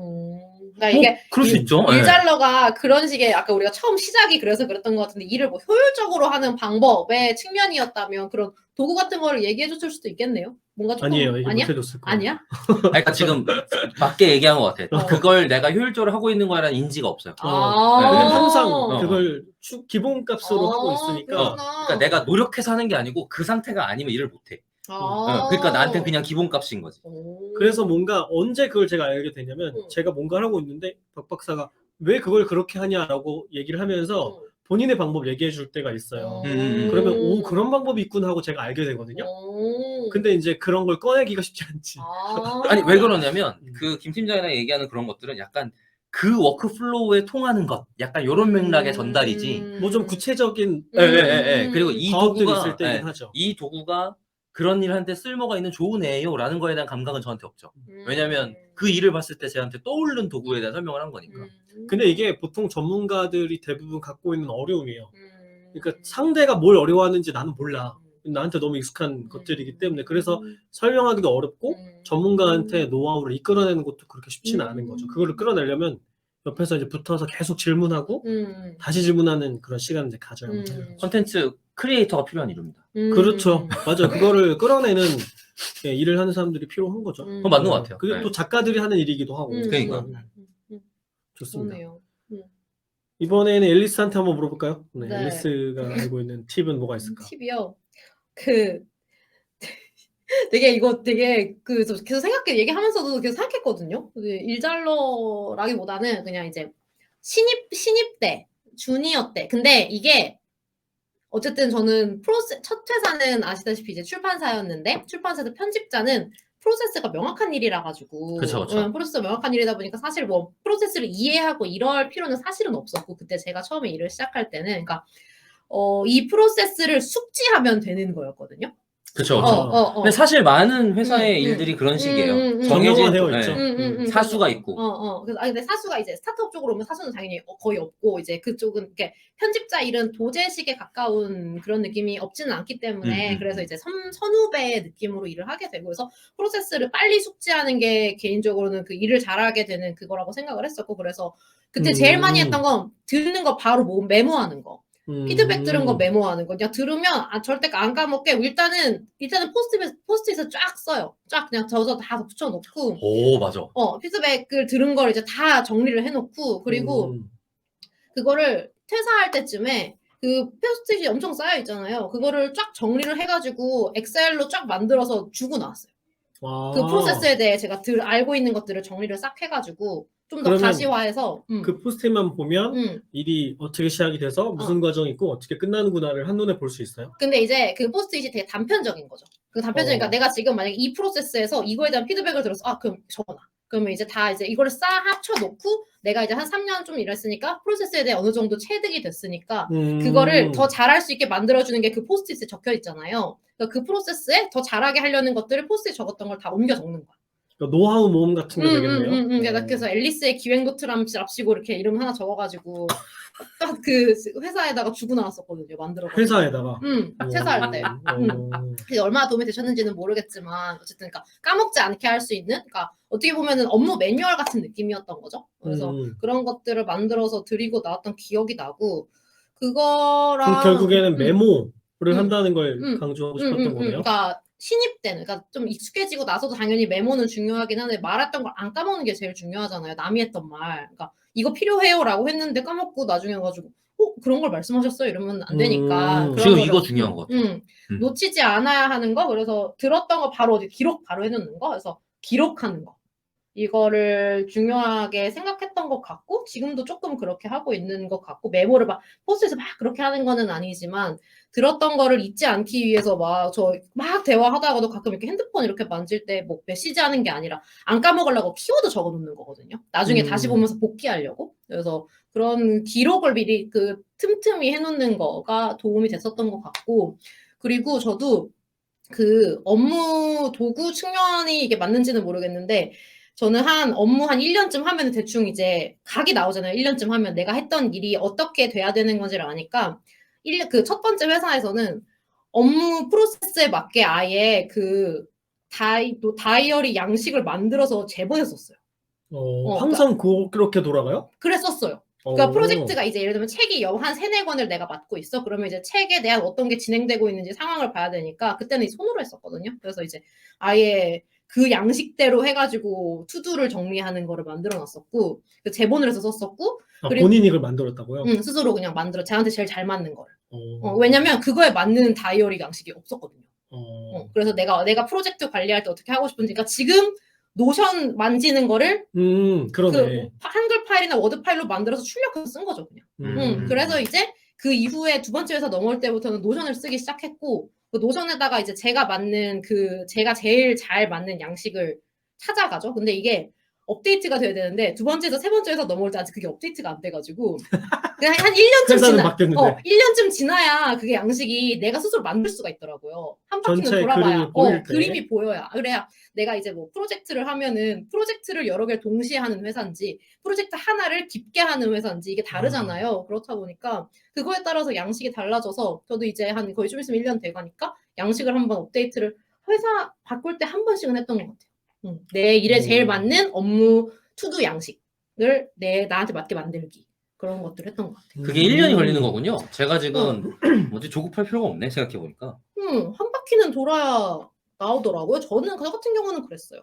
그러니까 이게 그럴 수 있죠. 일잘러가 그런 식의 아까 우리가 처음 시작이 그래서 그랬던 것 같은데 일을 뭐 효율적으로 하는 방법의 측면이었다면 그런 도구 같은 거를 얘기해 줬을 수도 있겠네요. 뭔가 조금 아니에요. 얘기 아니야? 못 해줬을 거예요. 아니야? 그러니까 지금 맞게 얘기한 것 같아. 그걸 내가 효율적으로 하고 있는 거라는 인지가 없어요. 왜냐면 항상 어. 그걸 기본값으로 하고 있으니까. 그러니까 내가 노력해서 하는 게 아니고 그 상태가 아니면 일을 못해. 그러니까 나한테는 그냥 기본값인 거지. 그래서 뭔가 언제 그걸 제가 알게 되냐면 제가 뭔가를 하고 있는데 박 박사가 왜 그걸 그렇게 하냐라고 얘기를 하면서 본인의 방법 얘기해 줄 때가 있어요. 그러면 오 그런 방법이 있구나 하고 제가 알게 되거든요. 근데 이제 그런 걸 꺼내기가 쉽지 않지. 아니 왜 그러냐면 그 김 팀장이랑 얘기하는 그런 것들은 약간 그 워크플로우에 통하는 것 약간 요런 맥락의 전달이지. 뭐 좀 구체적인 그리고 이 과업들이 도구가 있을 때긴 하죠. 이 도구가 그런 일 하는데 쓸모가 있는 좋은 애요라는 거에 대한 감각은 저한테 없죠. 왜냐면 그 일을 봤을 때 제한테 떠오르는 도구에 대한 설명을 한 거니까. 근데 이게 보통 전문가들이 대부분 갖고 있는 어려움이에요. 그러니까 상대가 뭘 어려워하는지 나는 몰라. 나한테 너무 익숙한 것들이기 때문에 그래서 설명하기도 어렵고 전문가한테 노하우를 이끌어내는 것도 그렇게 쉽지는 않은 거죠. 그거를 끌어내려면 옆에서 이제 붙어서 계속 질문하고 다시 질문하는 그런 시간을 이제 가져야 해요. 콘텐츠 크리에이터가 필요한 이름입니다. 그렇죠. 맞아요. 그거를 끌어내는 일을 하는 사람들이 필요한 거죠. 그건 맞는 것 같아요. 그게 또 작가들이 하는 일이기도 하고. 그러니까. 좋습니다. 좋네요. 이번에는 앨리스한테 한번 물어볼까요? 네, 네. 앨리스가 알고 있는 팁은 뭐가 있을까? 팁이요. 되게 계속 얘기하면서도 계속 생각했거든요. 일잘러라기보다는 그냥 이제 신입 때, 주니어 때. 근데 이게 어쨌든 저는 첫 회사는 아시다시피 이제 출판사였는데 출판사에서 편집자는 프로세스가 명확한 일이라 가지고 그쵸. 프로세스가 명확한 일이다 보니까 사실 뭐 프로세스를 이해하고 이럴 필요는 사실은 없었고 그때 제가 처음에 일을 시작할 때는 그러니까 이 프로세스를 숙지하면 되는 거였거든요. 그렇죠. 근데 사실 많은 회사의 일들이 그런 식이에요. 정형화되어 있죠. 사수가 있고. 그래서 근데 사수가 이제 스타트업 쪽으로 오면 사수는 당연히 거의 없고 이제 그쪽은 이렇게 편집자 일은 도제식에 가까운 그런 느낌이 없지는 않기 때문에 그래서 이제 선후배 느낌으로 일을 하게 되고 그래서 프로세스를 빨리 숙지하는 게 개인적으로는 그 일을 잘하게 되는 그거라고 생각을 했었고 그래서 그때 제일 많이 했던 건 듣는 거 바로 메모하는 거. 피드백 들은 거 메모하는 거. 그냥 들으면 절대 안 까먹게 일단은 포스트잇에 쫙 써요. 쫙 그냥 저서 다 붙여놓고. 오 맞아. 피드백을 들은 걸 이제 다 정리를 해놓고 그리고 그거를 퇴사할 때쯤에 그 포스트잇이 엄청 쌓여 있잖아요. 그거를 쫙 정리를 해가지고 엑셀로 쫙 만들어서 주고 나왔어요. 그 프로세스에 대해 제가 알고 있는 것들을 정리를 싹 해가지고 좀 더 그러면 가시화해서 그 포스트잇만 보면 일이 어떻게 시작이 돼서 무슨 과정이 있고 어떻게 끝나는구나를 한눈에 볼 수 있어요? 근데 이제 그 포스트잇이 되게 단편적인 거죠. 그 단편적이니까 내가 지금 만약에 이 프로세스에서 이거에 대한 피드백을 들었어. 아, 그럼 적어놔. 그러면 이제 다 이제 이거를 합쳐놓고 내가 이제 한 3년 좀 일했으니까 프로세스에 대해 어느 정도 체득이 됐으니까 그거를 더 잘할 수 있게 만들어주는 게 그 포스트잇에 적혀 있잖아요. 그러니까 그 프로세스에 더 잘하게 하려는 것들을 포스트잇 적었던 걸 다 옮겨 적는 거야. 그러니까 노하우 모음 같은 게 되겠네요. 그래서 앨리스의 기획 노트랍시고 이렇게 이름 하나 적어가지고 딱 그 회사에다가 주고 나왔었거든요. 만들어. 회사에다가. 퇴사할 때. 그게 얼마나 도움이 되셨는지는 모르겠지만 어쨌든 그러니까 까먹지 않게 할 수 있는, 그러니까 어떻게 보면은 업무 매뉴얼 같은 느낌이었던 거죠. 그래서 그런 것들을 만들어서 드리고 나왔던 기억이 나고 그거랑 결국에는 메모를 한다는 걸 강조하고 싶었던 거네요. 그러니까 신입 때는, 그러니까 좀 익숙해지고 나서도 당연히 메모는 중요하긴 한데 말했던 걸 안 까먹는 게 제일 중요하잖아요. 남이 했던 말. 그러니까 이거 필요해요라고 했는데 까먹고 나중에 가지고 그런 걸 말씀하셨어요? 이러면 안 되니까. 그런 지금 거를, 이거 중요한 것 같아요. 놓치지 않아야 하는 거. 그래서 들었던 거 바로 어디 기록 바로 해놓는 거. 그래서 기록하는 거. 이거를 중요하게 생각했던 것 같고 지금도 조금 그렇게 하고 있는 것 같고 메모를 막 포스트에서 막 그렇게 하는 거는 아니지만 들었던 거를 잊지 않기 위해서 막 대화하다가도 가끔 이렇게 핸드폰 이렇게 만질 때 뭐 메시지 하는 게 아니라 안 까먹으려고 키워드 적어 놓는 거거든요. 나중에 다시 보면서 복귀하려고. 그래서 그런 기록을 미리 그 틈틈이 해놓는 거가 도움이 됐었던 것 같고, 그리고 저도 그 업무 도구 측면이 이게 맞는지는 모르겠는데 저는 업무 한 1년쯤 하면 대충 이제 각이 나오잖아요. 1년쯤 하면 내가 했던 일이 어떻게 돼야 되는 건지를 아니까 그 첫 번째 회사에서는 업무 프로세스에 맞게 아예 그 다이어리 양식을 만들어서 제보했었어요. 항상 그렇게 돌아가요? 그랬었어요. 그러니까 프로젝트가 이제 예를 들면 책이 한 3-4권을 내가 맡고 있어. 그러면 이제 책에 대한 어떤 게 진행되고 있는지 상황을 봐야 되니까 그때는 손으로 했었거든요. 그래서 이제 아예 그 양식대로 해가지고 투두를 정리하는 거를 만들어 놨었고 제본을 해서 썼었고 그리고 본인이 그걸 만들었다고요? 스스로 그냥 만들어 저한테 제일 잘 맞는 거를. 왜냐면 그거에 맞는 다이어리 양식이 없었거든요. 그래서 내가 프로젝트 관리할 때 어떻게 하고 싶은지, 그러니까 지금 노션 만지는 거를 그러네. 그 한글 파일이나 워드 파일로 만들어서 출력해서 쓴 거죠, 그냥. 그래서 이제 그 이후에 두 번째 회사 넘어올 때부터는 노션을 쓰기 시작했고 그 노션에다가 이제 제가 제일 잘 맞는 양식을 찾아가죠. 근데 이게 업데이트가 돼야 되는데 두 번째에서 세 번째 회사 넘어올 때 아직 그게 업데이트가 안 돼가지고 그냥 한 1년쯤 1년쯤 지나야 그게 양식이 내가 스스로 만들 수가 있더라고요. 한 바퀴는 돌아봐야 그림이 보여야. 그래야 내가 이제 뭐 프로젝트를 하면은 프로젝트를 여러 개를 동시에 하는 회사인지 프로젝트 하나를 깊게 하는 회사인지 이게 다르잖아요. 그렇다 보니까 그거에 따라서 양식이 달라져서 저도 이제 한 거의 좀 있으면 1년 돼가니까 양식을 한번 업데이트를 회사 바꿀 때 한 번씩은 했던 것 같아요. 내 일에 제일 맞는 업무 투두 양식을 나한테 맞게 만들기. 그런 것들을 했던 것 같아요. 그게 1년이 걸리는 거군요. 제가 지금 뭐지 조급할 필요가 없네 생각해보니까. 한 바퀴는 돌아야 나오더라고요. 저는 저 같은 경우는 그랬어요.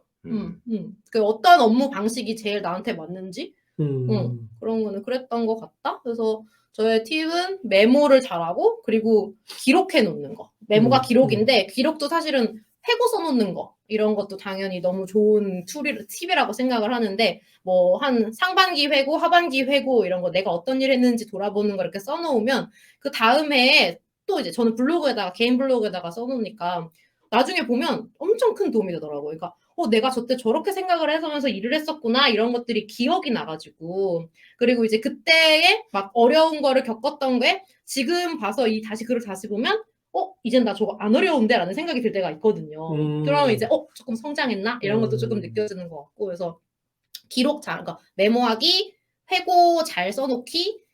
그 어떤 업무 방식이 제일 나한테 맞는지 그런 거는 그랬던 것 같다. 그래서 저의 팁은 메모를 잘하고 그리고 기록해 놓는 거. 메모가 기록인데 기록도 사실은 회고 써놓는 거 이런 것도 당연히 너무 좋은 팁이라고 생각을 하는데 뭐 한 상반기 회고 하반기 회고 이런 거 내가 어떤 일 했는지 돌아보는 거 이렇게 써놓으면 그 다음에 또 이제 저는 개인 블로그에다가 써놓으니까 나중에 보면 엄청 큰 도움이 되더라고요. 그러니까 내가 저때 저렇게 생각을 해서면서 일을 했었구나 이런 것들이 기억이 나가지고 그리고 이제 그때에 막 어려운 거를 겪었던 게 지금 봐서 다시 글을 다시 보면 이젠 나 저거 안 어려운데? 라는 생각이 들 때가 있거든요. 그러면 이제 조금 성장했나? 이런 것도 조금 느껴지는 것 같고 그래서 그러니까 메모하기, 회고 잘 써놓기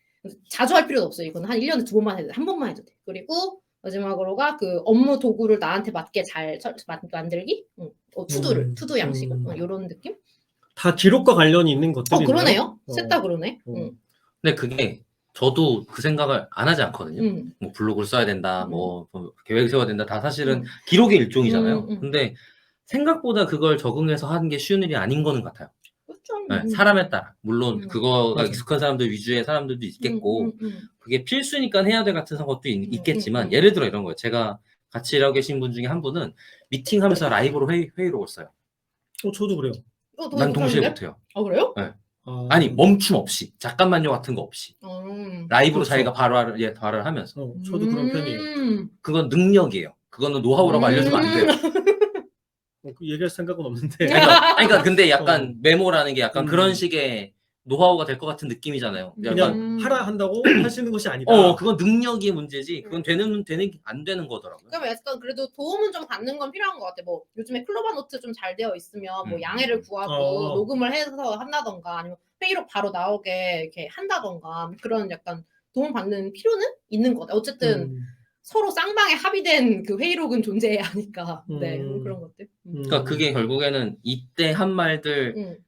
자주 할 필요도 없어요. 이건 한 1년에 2번만 해도 돼. 한 번만 해도 돼. 그리고 마지막으로가 그 업무 도구를 나한테 맞게 잘 만들기? 투두 양식을 이런 느낌? 다 기록과 관련이 있는 것들이네요. 그러네요. 셋 다 그러네. 근데 그게 저도 그 생각을 안 하지 않거든요. 뭐 블로그를 써야 된다, 뭐 계획을 세워야 된다, 다 사실은 기록의 일종이잖아요. 근데 생각보다 그걸 적응해서 하는 게 쉬운 일이 아닌 거는 같아요. 그렇죠. 네, 사람에 따라. 물론 그거가 익숙한 사람들 위주의 사람들도 있겠고 그게 필수니까 해야 될 같은 것도 있겠지만 예를 들어 이런 거예요. 제가 같이 일하고 계신 분 중에 한 분은 미팅하면서 라이브로 회의록을 써요. 저도 그래요. 난 동시에 못해요. 그래요? 네. 아니 멈춤 없이 잠깐만요 같은 거 없이 라이브로 그렇죠. 자기가 발화를 하면서 저도 그런 편이에요. 그건 능력이에요. 그거는 노하우라고 알려주면 안 돼요. 그 얘기할 생각은 없는데. 그러니까 근데 약간 메모라는 게 약간 음. 그런 식의 노하우가 될 것 같은 느낌이잖아요. 그냥 약간 하라 한다고 하시는 것이 아니다. 그건 능력의 문제지. 그건 안 되는 거더라고요. 그럼 약간 그래도 도움은 좀 받는 건 필요한 것 같아. 뭐 요즘에 클로바 노트 좀 잘 되어 있으면 뭐 양해를 구하고 녹음을 해서 한다던가 아니면 회의록 바로 나오게 이렇게 한다던가 그런 약간 도움 받는 필요는 있는 것 같아. 어쨌든 서로 쌍방에 합의된 그 회의록은 존재해야 하니까. 네, 그런 것들. 그러니까 그게 결국에는 이때 한 말들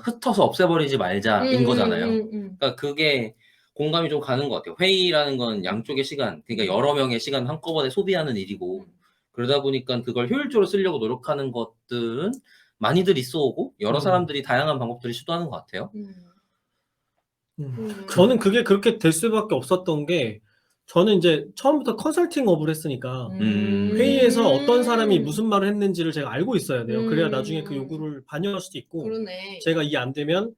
흩어서 없애버리지 말자인 거잖아요. 그러니까 그게 공감이 좀 가는 것 같아요. 회의라는 건 양쪽의 시간, 그러니까 여러 명의 시간 한꺼번에 소비하는 일이고 그러다 보니까 그걸 효율적으로 쓰려고 노력하는 것들은 많이들 있어 오고 여러 사람들이 다양한 방법들을 시도하는 것 같아요. 저는 그게 그렇게 될 수밖에 없었던 게 저는 이제 처음부터 컨설팅 업을 했으니까 회의에서 어떤 사람이 무슨 말을 했는지를 제가 알고 있어야 돼요. 그래야 나중에 그 요구를 반영할 수도 있고 그러네. 제가 이해 안 되면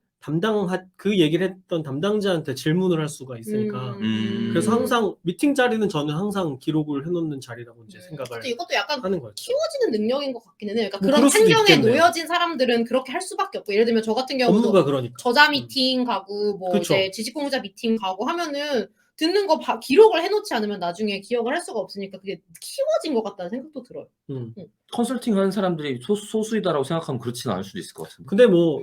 그 얘기를 했던 담당자한테 질문을 할 수가 있으니까 그래서 항상 미팅 자리는 저는 항상 기록을 해놓는 자리라고 이제 생각을 이것도 약간 하는 거죠. 키워지는 능력인 것 같기는 해요. 그러니까 뭐 그런 그럴 수도 환경에 있겠네요. 놓여진 사람들은 그렇게 할 수밖에 없고 예를 들면 저 같은 경우도 업무가 그러니까. 저자 미팅 가고 뭐 그쵸. 이제 지식공유자 미팅 가고 하면은 듣는 거 기록을 해놓지 않으면 나중에 기억을 할 수가 없으니까 그게 키워진 것 같다는 생각도 들어요. 컨설팅 하는 사람들이 소수이다라고 생각하면 그렇지는 않을 수도 있을 것 같은데. 근데 뭐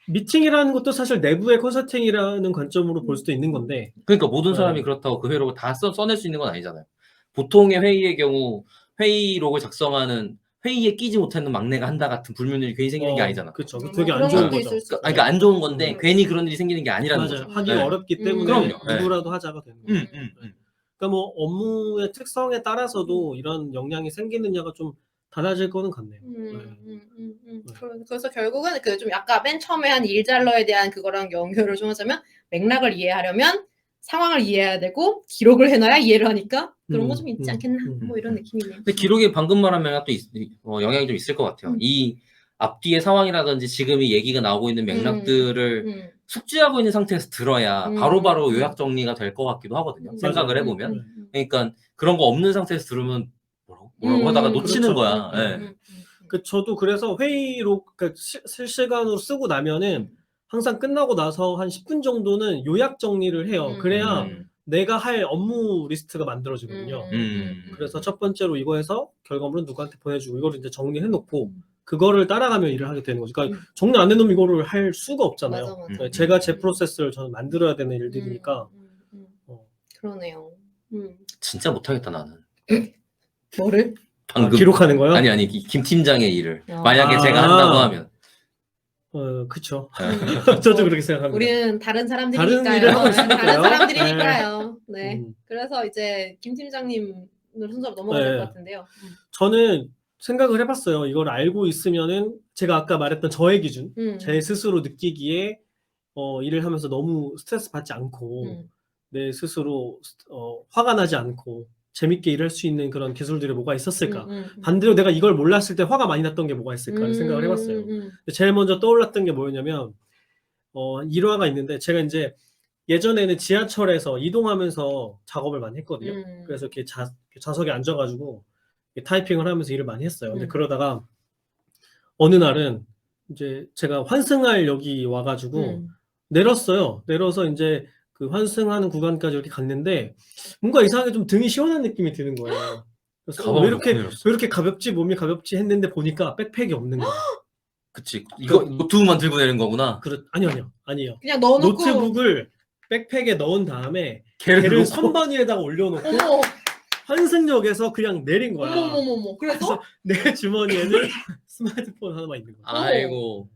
미팅이라는 것도 사실 내부의 컨설팅이라는 관점으로 볼 수도 있는 건데 그러니까 모든 사람이 그렇다고 그 회의록을 다 써낼 수 있는 건 아니잖아요. 보통의 회의의 경우 회의록을 작성하는 회의에 끼지 못하는 막내가 한다 같은 불문율이 괜히 생기는 게 아니잖아. 그렇죠. 되게 안 그런 좋은 것도 거죠. 있을 수 있죠. 그러니까 안 좋은 건데 괜히 그런 일이 생기는 게 아니라는 맞아요. 거죠. 하기 네. 어렵기 때문에 그럼요. 네. 누구라도 하자가 되는 거죠. 그러니까 뭐 업무의 특성에 따라서도 이런 영향이 생기느냐가 좀 달라질 거는 같네요. 그래서 결국은 그 좀 약간 맨 처음에 한 일잘러에 대한 그거랑 연결을 좀 하자면 맥락을 이해하려면 상황을 이해해야 되고 기록을 해놔야 이해를 하니까 그런 거 좀 있지 않겠나 뭐 이런 느낌이네요. 근데 기록에 방금 말한 맥락도 영향이 좀 있을 것 같아요. 이 앞뒤의 상황이라든지 지금 이 얘기가 나오고 있는 맥락들을 숙지하고 있는 상태에서 들어야 바로바로 요약 정리가 될 것 같기도 하거든요. 생각을 해보면. 그러니까 그런 거 없는 상태에서 들으면 뭐라고 하다가 놓치는 그렇죠. 거야. 네. 저도 그래서 회의록 실시간으로 쓰고 나면은 항상 끝나고 나서 한 10분 정도는 요약 정리를 해요. 그래야 내가 할 업무 리스트가 만들어지거든요. 그래서 첫 번째로 이거 해서 결과물은 누구한테 보내주고 이거를 이제 정리해놓고 그거를 따라가며 일을 하게 되는 거죠. 그러니까 정리 안 해놓으면 이거를 할 수가 없잖아요. 맞아. 제가 제 프로세스를 저는 만들어야 되는 일들이니까. 그러네요. 진짜 못하겠다 나는. 뭐를? 방금 기록하는 거요? 아니 김 팀장의 일을 만약에 제가 한다고 하면. 그쵸. 저도 그렇게 생각합니다. 우리는 다른 사람들이니까요. 다른 일을 하고 있으니까요. 다른 사람들이니까요. 네. 그래서 이제 김 팀장님 순서로 넘어가야 될 것 같은데요. 저는 생각을 해봤어요. 이걸 알고 있으면은 제가 아까 말했던 저의 기준, 제 스스로 느끼기에 일을 하면서 너무 스트레스 받지 않고 내 스스로 화가 나지 않고 재밌게 일할 수 있는 그런 기술들이 뭐가 있었을까? 반대로 내가 이걸 몰랐을 때 화가 많이 났던 게 뭐가 있을까를 생각을 해봤어요. 제일 먼저 떠올랐던 게 뭐였냐면 일화가 있는데 제가 이제 예전에는 지하철에서 이동하면서 작업을 많이 했거든요. 그래서 이렇게 좌석에 앉아가지고 타이핑을 하면서 일을 많이 했어요. 근데 그러다가 어느 날은 이제 제가 환승할역이 와가지고 내렸어요. 내려서 이제 그 환승하는 구간까지 이렇게 갔는데 뭔가 이상하게 좀 등이 시원한 느낌이 드는 거예요. 그래서 왜 이렇게 가볍지 몸이 가볍지 했는데 보니까 백팩이 없는 거예요. 그치. 이거 노트북만 들고 내는 거구나. 아니요. 그냥 넣어놓고 노트북을 백팩에 넣은 다음에 걔를 선반위에다가 올려놓고 환승역에서 그냥 내린 거야. 어머머머. 그래서 내 주머니에는 스마트폰 하나만 있는 거야. 아이고.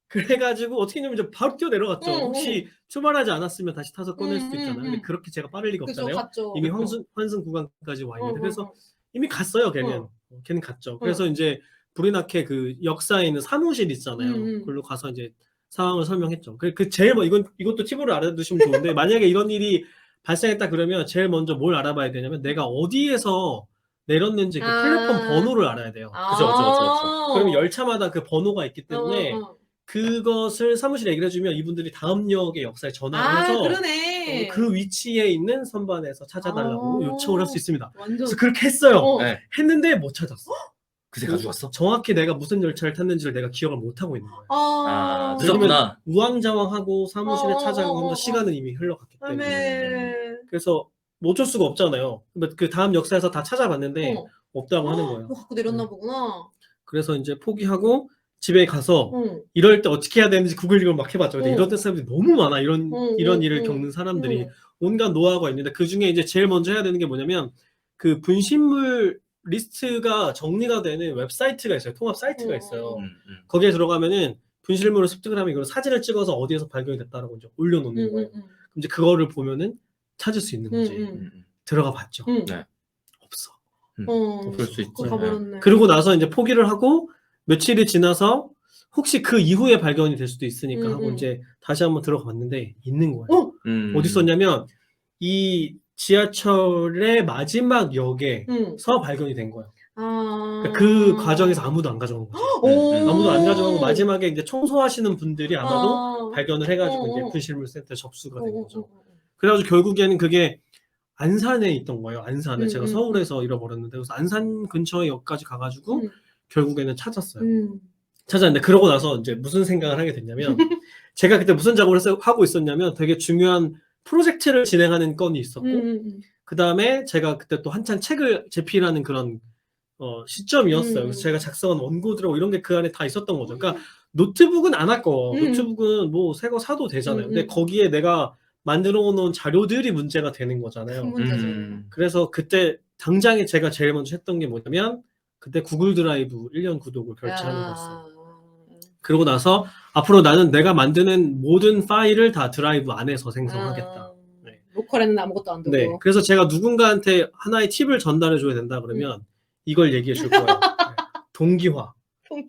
그래가지고 어떻게 했냐면 이제 바로 뛰어 내려갔죠. 혹시 출발하지 않았으면 다시 타서 꺼낼 수도 있잖아요. 근데 그렇게 제가 빠를 리가 없잖아요. 갔죠. 이미 환승 구간까지 와 있는데 그래서 이미 갔어요. 걔는 갔죠. 그래서 이제 불이 나게 그 역사에 있는 사무실 있잖아요. 그걸로 가서 이제 상황을 설명했죠. 제일 이것도 팁으로 알아두시면 좋은데 만약에 이런 일이 발생했다 그러면 제일 먼저 뭘 알아봐야 되냐면 내가 어디에서 내렸는지 그 플랫폼 번호를 알아야 돼요. 그죠. 그러면 열차마다 그 번호가 있기 때문에 그것을 사무실에 얘기를 해주면 이분들이 다음 역의 역사에 전화를 해서 그러네. 그 위치에 있는 선반에서 찾아달라고 요청을 할 수 있습니다. 완전. 그래서 그렇게 했어요. 네. 했는데 못 찾았어. 그새 가져왔어? 정확히 내가 무슨 열차를 탔는지를 내가 기억을 못 하고 있는 거야. 아, 늦었구나. 우왕좌왕하고 사무실에 찾아가고 하면서 어. 시간은 이미 흘러갔기 때문에. 네. 그래서 못 줄 수가 없잖아요. 그 다음 역사에서 다 찾아봤는데 없다고 하는 거예요. 갖고 내렸나 보구나. 그래서 이제 포기하고 집에 가서 응. 이럴 때 어떻게 해야 되는지 구글링을 막 해봤죠. 근데 응. 이런 사람들이 너무 많아. 이런 일을 겪는 사람들이 온갖 노하우가 있는데 그 중에 이제 제일 먼저 해야 되는 게 뭐냐면 그 분실물 리스트가 정리가 되는 웹사이트가 있어요. 통합 사이트가 있어요. 거기에 들어가면은 분실물을 습득을 하면 이걸 사진을 찍어서 어디에서 발견이 됐다라고 이제 올려놓는 거예요. 그럼 이제 그거를 보면은 찾을 수 있는 거지. 들어가 봤죠. 네. 없어. 그럴 수 있지. 가버렸네. 그러고 나서 이제 포기를 하고 며칠이 지나서 혹시 그 이후에 발견이 될 수도 있으니까 하고 이제 다시 한번 들어가 봤는데 있는 거예요. 어디 있었냐면 이 지하철의 마지막 역에서 발견이 된 거예요. 그러니까 그 과정에서 아무도 안 가져온 거죠. 아무도 안 가져가고 마지막에 이제 청소하시는 분들이 아마도 발견을 해가지고 이제 분실물 센터에 접수가 된 거죠. 그래가지고 결국에는 그게 안산에 있던 거예요. 안산에 제가 서울에서 잃어버렸는데 그래서 안산 근처의 역까지 가가지고 결국에는 찾았어요. 찾았는데 그러고 나서 이제 무슨 생각을 하게 됐냐면 제가 그때 무슨 작업을 하고 있었냐면 되게 중요한 프로젝트를 진행하는 건이 있었고 그 다음에 제가 그때 또 한참 책을 제필하는 그런 시점이었어요. 그래서 제가 작성한 원고들하고 이런 게 그 안에 다 있었던 거죠. 그러니까 노트북은 안 아까워. 노트북은 뭐 새 거 사도 되잖아요. 근데 거기에 내가 만들어 놓은 자료들이 문제가 되는 거잖아요. 그래서 그때 당장에 제가 제일 먼저 했던 게 뭐냐면 그때 구글 드라이브 1년 구독을 결제하는 거였어요. 그러고 나서 앞으로 나는 내가 만드는 모든 파일을 다 드라이브 안에서 생성하겠다. 네. 로컬에는 아무것도 안 두고. 네. 그래서 제가 누군가한테 하나의 팁을 전달해 줘야 된다 그러면 이걸 얘기해 줄 거예요. 네. 동기화.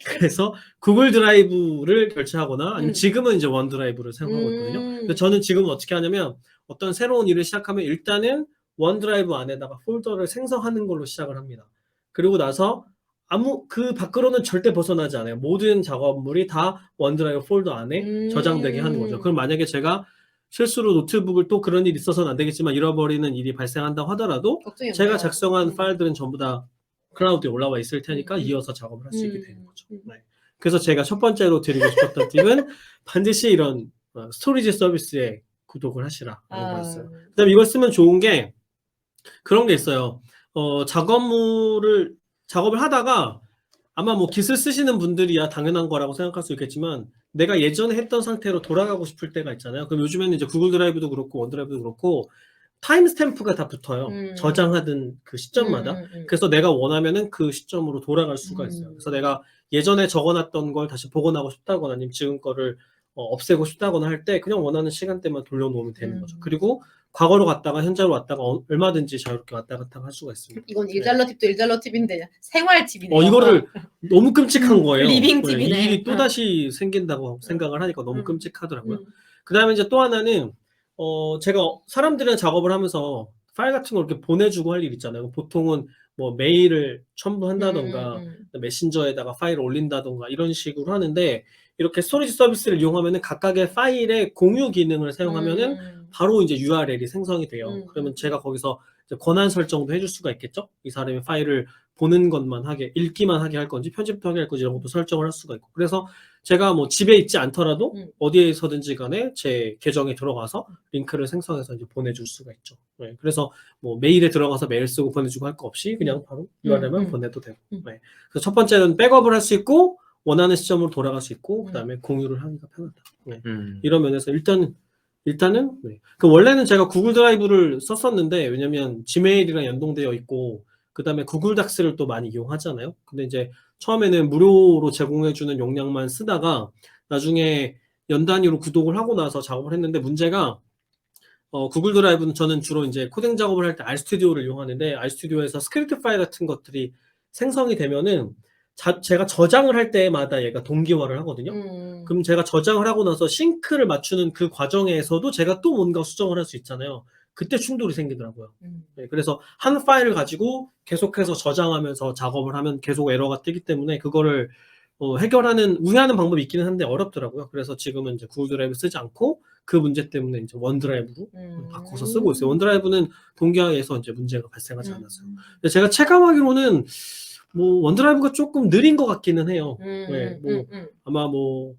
그래서 구글 드라이브를 결제하거나 아니면 지금은 이제 원 드라이브를 사용하고 있거든요. 근데 저는 지금은 어떻게 하냐면 어떤 새로운 일을 시작하면 일단은 원 드라이브 안에다가 폴더를 생성하는 걸로 시작을 합니다. 그리고 나서 그 밖으로는 절대 벗어나지 않아요. 모든 작업물이 다 원드라이브 폴더 안에 저장되게 하는 거죠. 그럼 만약에 제가 실수로 노트북을 또 그런 일이 있어서는 안 되겠지만 잃어버리는 일이 발생한다고 하더라도 제가 작성한 파일들은 전부 다 클라우드에 올라와 있을 테니까 이어서 작업을 할 수 있게 되는 거죠. 네. 그래서 제가 첫 번째로 드리고 싶었던 팁은 반드시 이런 스토리지 서비스에 구독을 하시라라고 했어요. 그다음에 이걸 쓰면 좋은 게 그런 게 있어요. 작업을 하다가 아마 뭐 깃을 쓰시는 분들이야 당연한 거라고 생각할 수 있겠지만 내가 예전에 했던 상태로 돌아가고 싶을 때가 있잖아요. 그럼 요즘에는 이제 구글 드라이브도 그렇고 원드라이브도 그렇고 타임스탬프가 다 붙어요. 저장하던 그 시점마다. 그래서 내가 원하면은 그 시점으로 돌아갈 수가 있어요. 그래서 내가 예전에 적어놨던 걸 다시 복원하고 싶다거나 아니면 지금 거를 없애고 싶다거나 할 때 그냥 원하는 시간대만 돌려놓으면 되는 거죠. 그리고 과거로 갔다가 현재로 왔다가 얼마든지 자유롭게 왔다 갔다 할 수가 있습니다. 이건 일잘러 팁도 일잘러 팁인데 생활 팁이네요. 이거를 너무 끔찍한 거예요. 리빙 팁이네. 이 일이 또다시 생긴다고 생각을 하니까 너무 끔찍하더라고요. 그 다음에 이제 또 하나는 제가 사람들이랑 작업을 하면서 파일 같은 걸 이렇게 보내주고 할 일 있잖아요. 보통은 뭐 메일을 첨부한다던가 메신저에다가 파일을 올린다던가 이런 식으로 하는데 이렇게 스토리지 서비스를 이용하면은 각각의 파일의 공유 기능을 사용하면은 바로 이제 URL이 생성이 돼요. 그러면 제가 거기서 이제 권한 설정도 해줄 수가 있겠죠. 이 사람이 파일을 보는 것만 하게, 읽기만 하게 할 건지 편집도 하게 할 건지 이런 것도 설정을 할 수가 있고. 그래서 제가 뭐 집에 있지 않더라도 어디에서든지 간에 제 계정에 들어가서 링크를 생성해서 이제 보내줄 수가 있죠. 네. 그래서 뭐 메일에 들어가서 메일 쓰고 보내주고 할 거 없이 그냥 바로 URL만 보내도 되고. 네. 그래서 첫 번째는 백업을 할 수 있고 원하는 시점으로 돌아갈 수 있고 그 다음에 공유를 하기가 편하다. 네. 이런 면에서 일단은 네. 원래는 제가 구글 드라이브를 썼었는데 왜냐면 지메일이랑 연동되어 있고 그 다음에 구글 닥스를 또 많이 이용하잖아요. 근데 이제 처음에는 무료로 제공해주는 용량만 쓰다가 나중에 연 단위로 구독을 하고 나서 작업을 했는데 문제가 구글 드라이브는 저는 주로 이제 코딩 작업을 할 때 RStudi오를 이용하는데 RStudio에서 스크립트 파일 같은 것들이 생성이 되면은 제가 저장을 할 때마다 얘가 동기화를 하거든요. 그럼 제가 저장을 하고 나서 싱크를 맞추는 그 과정에서도 제가 또 뭔가 수정을 할 수 있잖아요. 그때 충돌이 생기더라고요. 네, 그래서 한 파일을 가지고 계속해서 저장하면서 작업을 하면 계속 에러가 뜨기 때문에 그거를 해결하는 우회하는 방법이 있기는 한데 어렵더라고요. 그래서 지금은 이제 구글 드라이브 쓰지 않고 그 문제 때문에 이제 원드라이브로 바꿔서 쓰고 있어요. 원드라이브는 동기화에서 이제 문제가 발생하지 않았어요. 근데 제가 체감하기로는 뭐 원드라이브가 조금 느린 것 같기는 해요. 네, 뭐 아마 뭐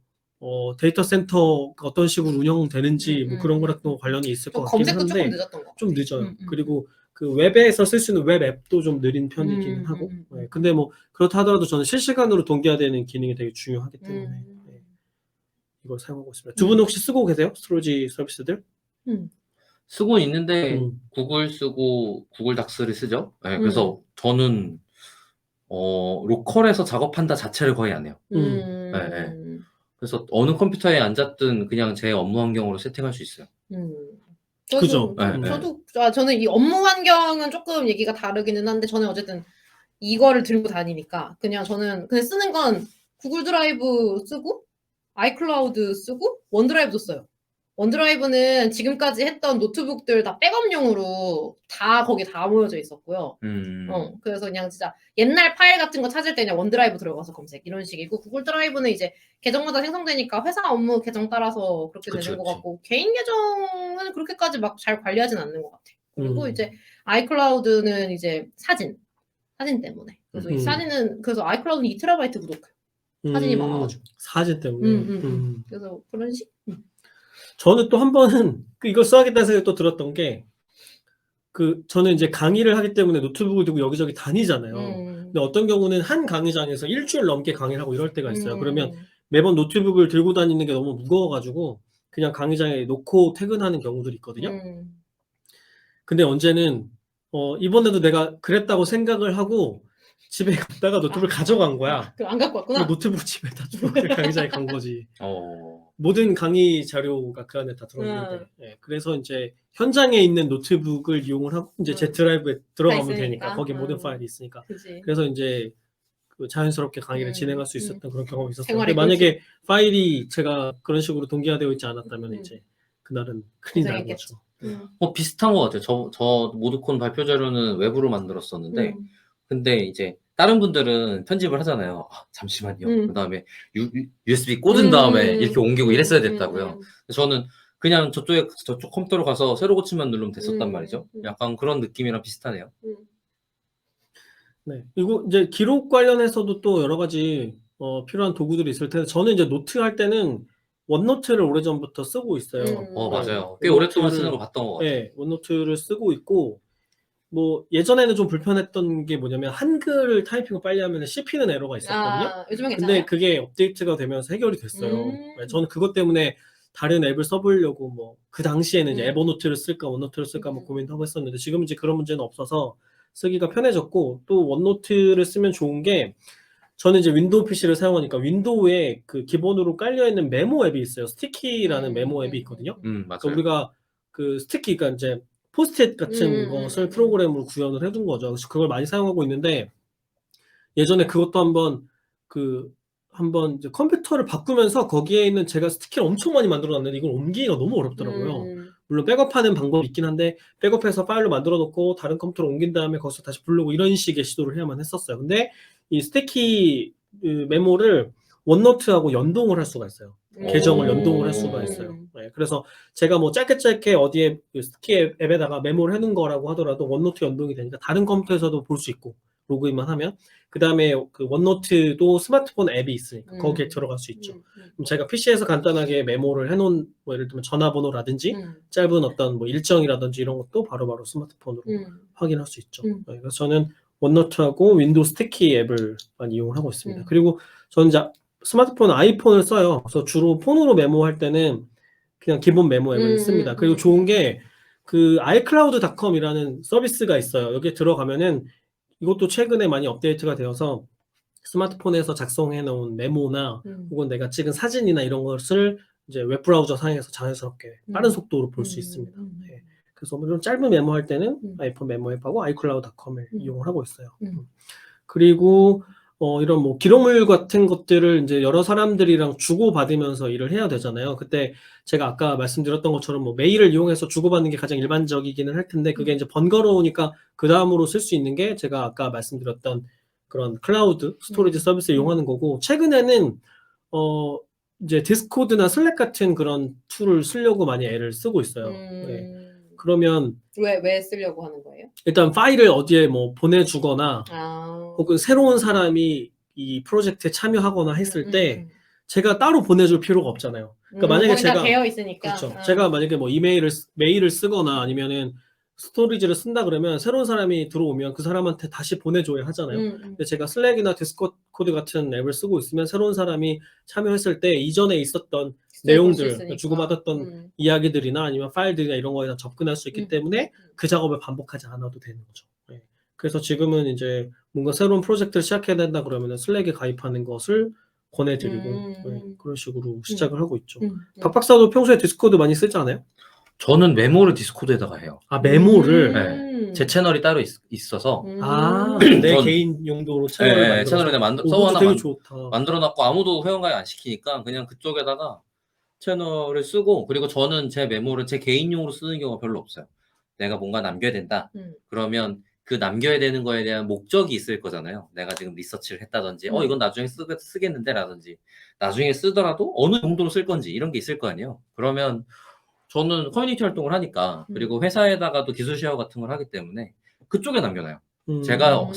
데이터 센터가 어떤 식으로 운영되는지 뭐 그런 거랑 또 관련이 있을 것 같긴 검색도 한데 조금 늦었던 것 좀 같아요. 늦어요. 그리고 그 웹에서 쓸 수 있는 웹 앱도 좀 느린 편이긴 하고. 네, 근데 뭐 그렇다 하더라도 저는 실시간으로 동기화되는 기능이 되게 중요하기 때문에 네, 이걸 사용하고 있습니다. 두 분 혹시 쓰고 계세요? 스토리지 서비스들? 쓰고 있는데 구글 쓰고 구글 닥스를 쓰죠. 네, 그래서 저는 로컬에서 작업한다 자체를 거의 안 해요. 네. 그래서 어느 컴퓨터에 앉았든 그냥 제 업무 환경으로 세팅할 수 있어요. 그죠? 저는 이 업무 환경은 조금 얘기가 다르기는 한데 저는 어쨌든 이거를 들고 다니니까 저는 쓰는 건 구글 드라이브 쓰고 아이클라우드 쓰고 원드라이브도 써요. 원드라이브는 지금까지 했던 노트북들 다 백업용으로 다 거기 다 모여져 있었고요. 그래서 그냥 진짜 옛날 파일 같은 거 찾을 때 그냥 원드라이브 들어가서 검색 이런 식이고 구글 드라이브는 이제 계정마다 생성되니까 회사 업무 계정 따라서 그렇게 되는 것 같고 개인 계정은 그렇게까지 막 잘 관리하진 않는 것 같아요. 그리고 이제 아이클라우드는 이제 사진 때문에 그래서 이 사진은 그래서 아이클라우드는 2TB 부족해요. 사진이 많아가지고 사진 때문에 그래서 그런 식. 저는 또 한 번은 이걸 써야겠다는 생각이 또 들었던 게 저는 이제 강의를 하기 때문에 노트북을 들고 여기저기 다니잖아요. 근데 어떤 경우는 한 강의장에서 일주일 넘게 강의를 하고 이럴 때가 있어요. 그러면 매번 노트북을 들고 다니는 게 너무 무거워가지고 그냥 강의장에 놓고 퇴근하는 경우들이 있거든요. 근데 언제는 이번에도 내가 그랬다고 생각을 하고 집에 갔다가 노트북을 가져간 거야. 안 갖고 왔구나. 노트북 집에다 두고 강의장에 간 거지. 모든 강의 자료가 그 안에 다 들어있는데 네, 그래서 이제 현장에 있는 노트북을 이용을 하고 이제 제 드라이브에 들어가면 되니까 거기 모든 파일이 있으니까 그래서 이제 자연스럽게 강의를 진행할 수 있었던 그런 경험이 있었어요. 근데 만약에 파일이 제가 그런 식으로 동기화되어 있지 않았다면 이제 그날은 큰일 난 거죠. 비슷한 것 같아요. 저 모드콘 발표 자료는 웹으로 만들었었는데 근데 이제 다른 분들은 편집을 하잖아요. 잠시만요. 그 다음에 USB 꽂은 다음에 이렇게 옮기고 이랬어야 됐다고요. 저는 그냥 저쪽 컴퓨터로 가서 새로 고침만 누르면 됐었단 말이죠. 약간 그런 느낌이랑 비슷하네요. 네. 그리고 이제 기록 관련해서도 또 여러 가지 필요한 도구들이 있을 텐데 저는 이제 노트 할 때는 원노트를 오래전부터 쓰고 있어요. 맞아요. 꽤 오랫동안 쓰는 거 봤던 것 같아요. 네, 원노트를 쓰고 있고 뭐 예전에는 좀 불편했던 게 뭐냐면 한글 타이핑을 빨리 하면 씹히는 에러가 있었거든요. 요즘은 근데 괜찮아요? 그게 업데이트가 되면서 해결이 됐어요. 네, 저는 그것 때문에 다른 앱을 써보려고 뭐 그 당시에는 이제 에버노트를 쓸까 원노트를 쓸까 뭐 고민도 하고 했었는데 지금 이제 그런 문제는 없어서 쓰기가 편해졌고 또 원노트를 쓰면 좋은 게 저는 이제 윈도우 PC를 사용하니까 윈도우에 그 기본으로 깔려있는 메모 앱이 있어요. 스티키라는 메모 앱이 있거든요. 맞아요. 그러니까 우리가 그 스티키, 그러니까 이제 포스트잇 같은 것을 프로그램으로 구현을 해둔 거죠. 그래서 그걸 많이 사용하고 있는데 예전에 그것도 한번 이제 컴퓨터를 바꾸면서 거기에 있는 제가 스티키를 엄청 많이 만들어놨는데 이걸 옮기기가 너무 어렵더라고요. 물론 백업하는 방법이 있긴 한데 백업해서 파일로 만들어 놓고 다른 컴퓨터로 옮긴 다음에 거기서 다시 부르고 이런 식의 시도를 해야만 했었어요. 근데 이 스티키 메모를 원노트하고 연동을 할 수가 있어요. 계정을 연동을 할 수가 있어요. 네, 그래서 제가 뭐 짧게 어디에 스티키 앱에다가 메모를 해놓은 거라고 하더라도 원노트 연동이 되니까 다른 컴퓨터에서도 볼 수 있고 로그인만 하면 그 다음에 그 원노트도 스마트폰 앱이 있으니까 거기에 들어갈 수 있죠. 그럼 제가 PC에서 간단하게 메모를 해놓은 뭐 예를 들면 전화번호라든지 짧은 어떤 뭐 일정이라든지 이런 것도 바로바로 스마트폰으로 확인할 수 있죠. 네, 그래서 저는 원노트하고 윈도우 스티키 앱을 많이 이용을 하고 있습니다. 그리고 저는 이제 스마트폰 아이폰을 써요. 그래서 주로 폰으로 메모할 때는 그냥 기본 메모 앱을 씁니다. 그리고 좋은 게 그 iCloud.com이라는 서비스가 있어요. 여기에 들어가면은 이것도 최근에 많이 업데이트가 되어서 스마트폰에서 작성해 놓은 메모나 혹은 내가 찍은 사진이나 이런 것을 이제 웹브라우저 상에서 자연스럽게 빠른 속도로 볼 수 있습니다. 네. 그래서 좀 짧은 메모 할 때는 아이폰 메모 앱하고 iCloud.com을 이용을 하고 있어요. 그리고 이런 뭐 기록물 같은 것들을 이제 여러 사람들이랑 주고받으면서 일을 해야 되잖아요. 그때 제가 아까 말씀드렸던 것처럼 뭐 메일을 이용해서 주고받는 게 가장 일반적이기는 할 텐데 그게 이제 번거로우니까 그 다음으로 쓸 수 있는 게 제가 아까 말씀드렸던 그런 클라우드 스토리지 서비스 이용하는 거고, 최근에는 이제 디스코드나 슬랙 같은 그런 툴을 쓰려고 많이 애를 쓰고 있어요. 네. 그러면 왜 쓰려고 하는 거예요? 일단 파일을 어디에 뭐 보내주거나 아. 혹은 새로운 사람이 이 프로젝트에 참여하거나 했을 때 제가 따로 보내줄 필요가 없잖아요. 그러니까 만약에 거의 다 제가 되어 있으니까. 그렇죠. 제가 만약에 뭐 메일을 쓰거나 아니면은 스토리지를 쓴다 그러면 새로운 사람이 들어오면 그 사람한테 다시 보내줘야 하잖아요. 근데 제가 슬랙이나 디스코드 같은 앱을 쓰고 있으면 새로운 사람이 참여했을 때 이전에 있었던 내용들, 주고받았던 이야기들이나 아니면 파일들이나 이런 거에 다 접근할 수 있기 때문에 그 작업을 반복하지 않아도 되는 거죠. 네. 그래서 지금은 이제 뭔가 새로운 프로젝트를 시작해야 된다 그러면 슬랙에 가입하는 것을 권해드리고 네, 그런 식으로 시작을 하고 있죠. 박 박사도 평소에 디스코드 많이 쓰지 않아요? 저는 메모를 디스코드에다가 해요. 아, 메모를? 네. 제 채널이 따로 있어서 내 개인 용도로 채널을 만들어서. 채널을 그냥 되게 좋다. 만들어놨고 아무도 회원가입 안 시키니까 그냥 그쪽에다가 채널을 쓰고, 그리고 저는 제 메모를 제 개인용으로 쓰는 경우가 별로 없어요. 내가 뭔가 남겨야 된다. 그러면 그 남겨야 되는 거에 대한 목적이 있을 거잖아요. 내가 지금 리서치를 했다든지 이건 나중에 쓰겠는데 라든지, 나중에 쓰더라도 어느 정도로 쓸 건지 이런 게 있을 거 아니에요. 그러면 저는 커뮤니티 활동을 하니까, 그리고 회사에다가도 기술 쉐어 같은 걸 하기 때문에 그쪽에 남겨놔요. 제가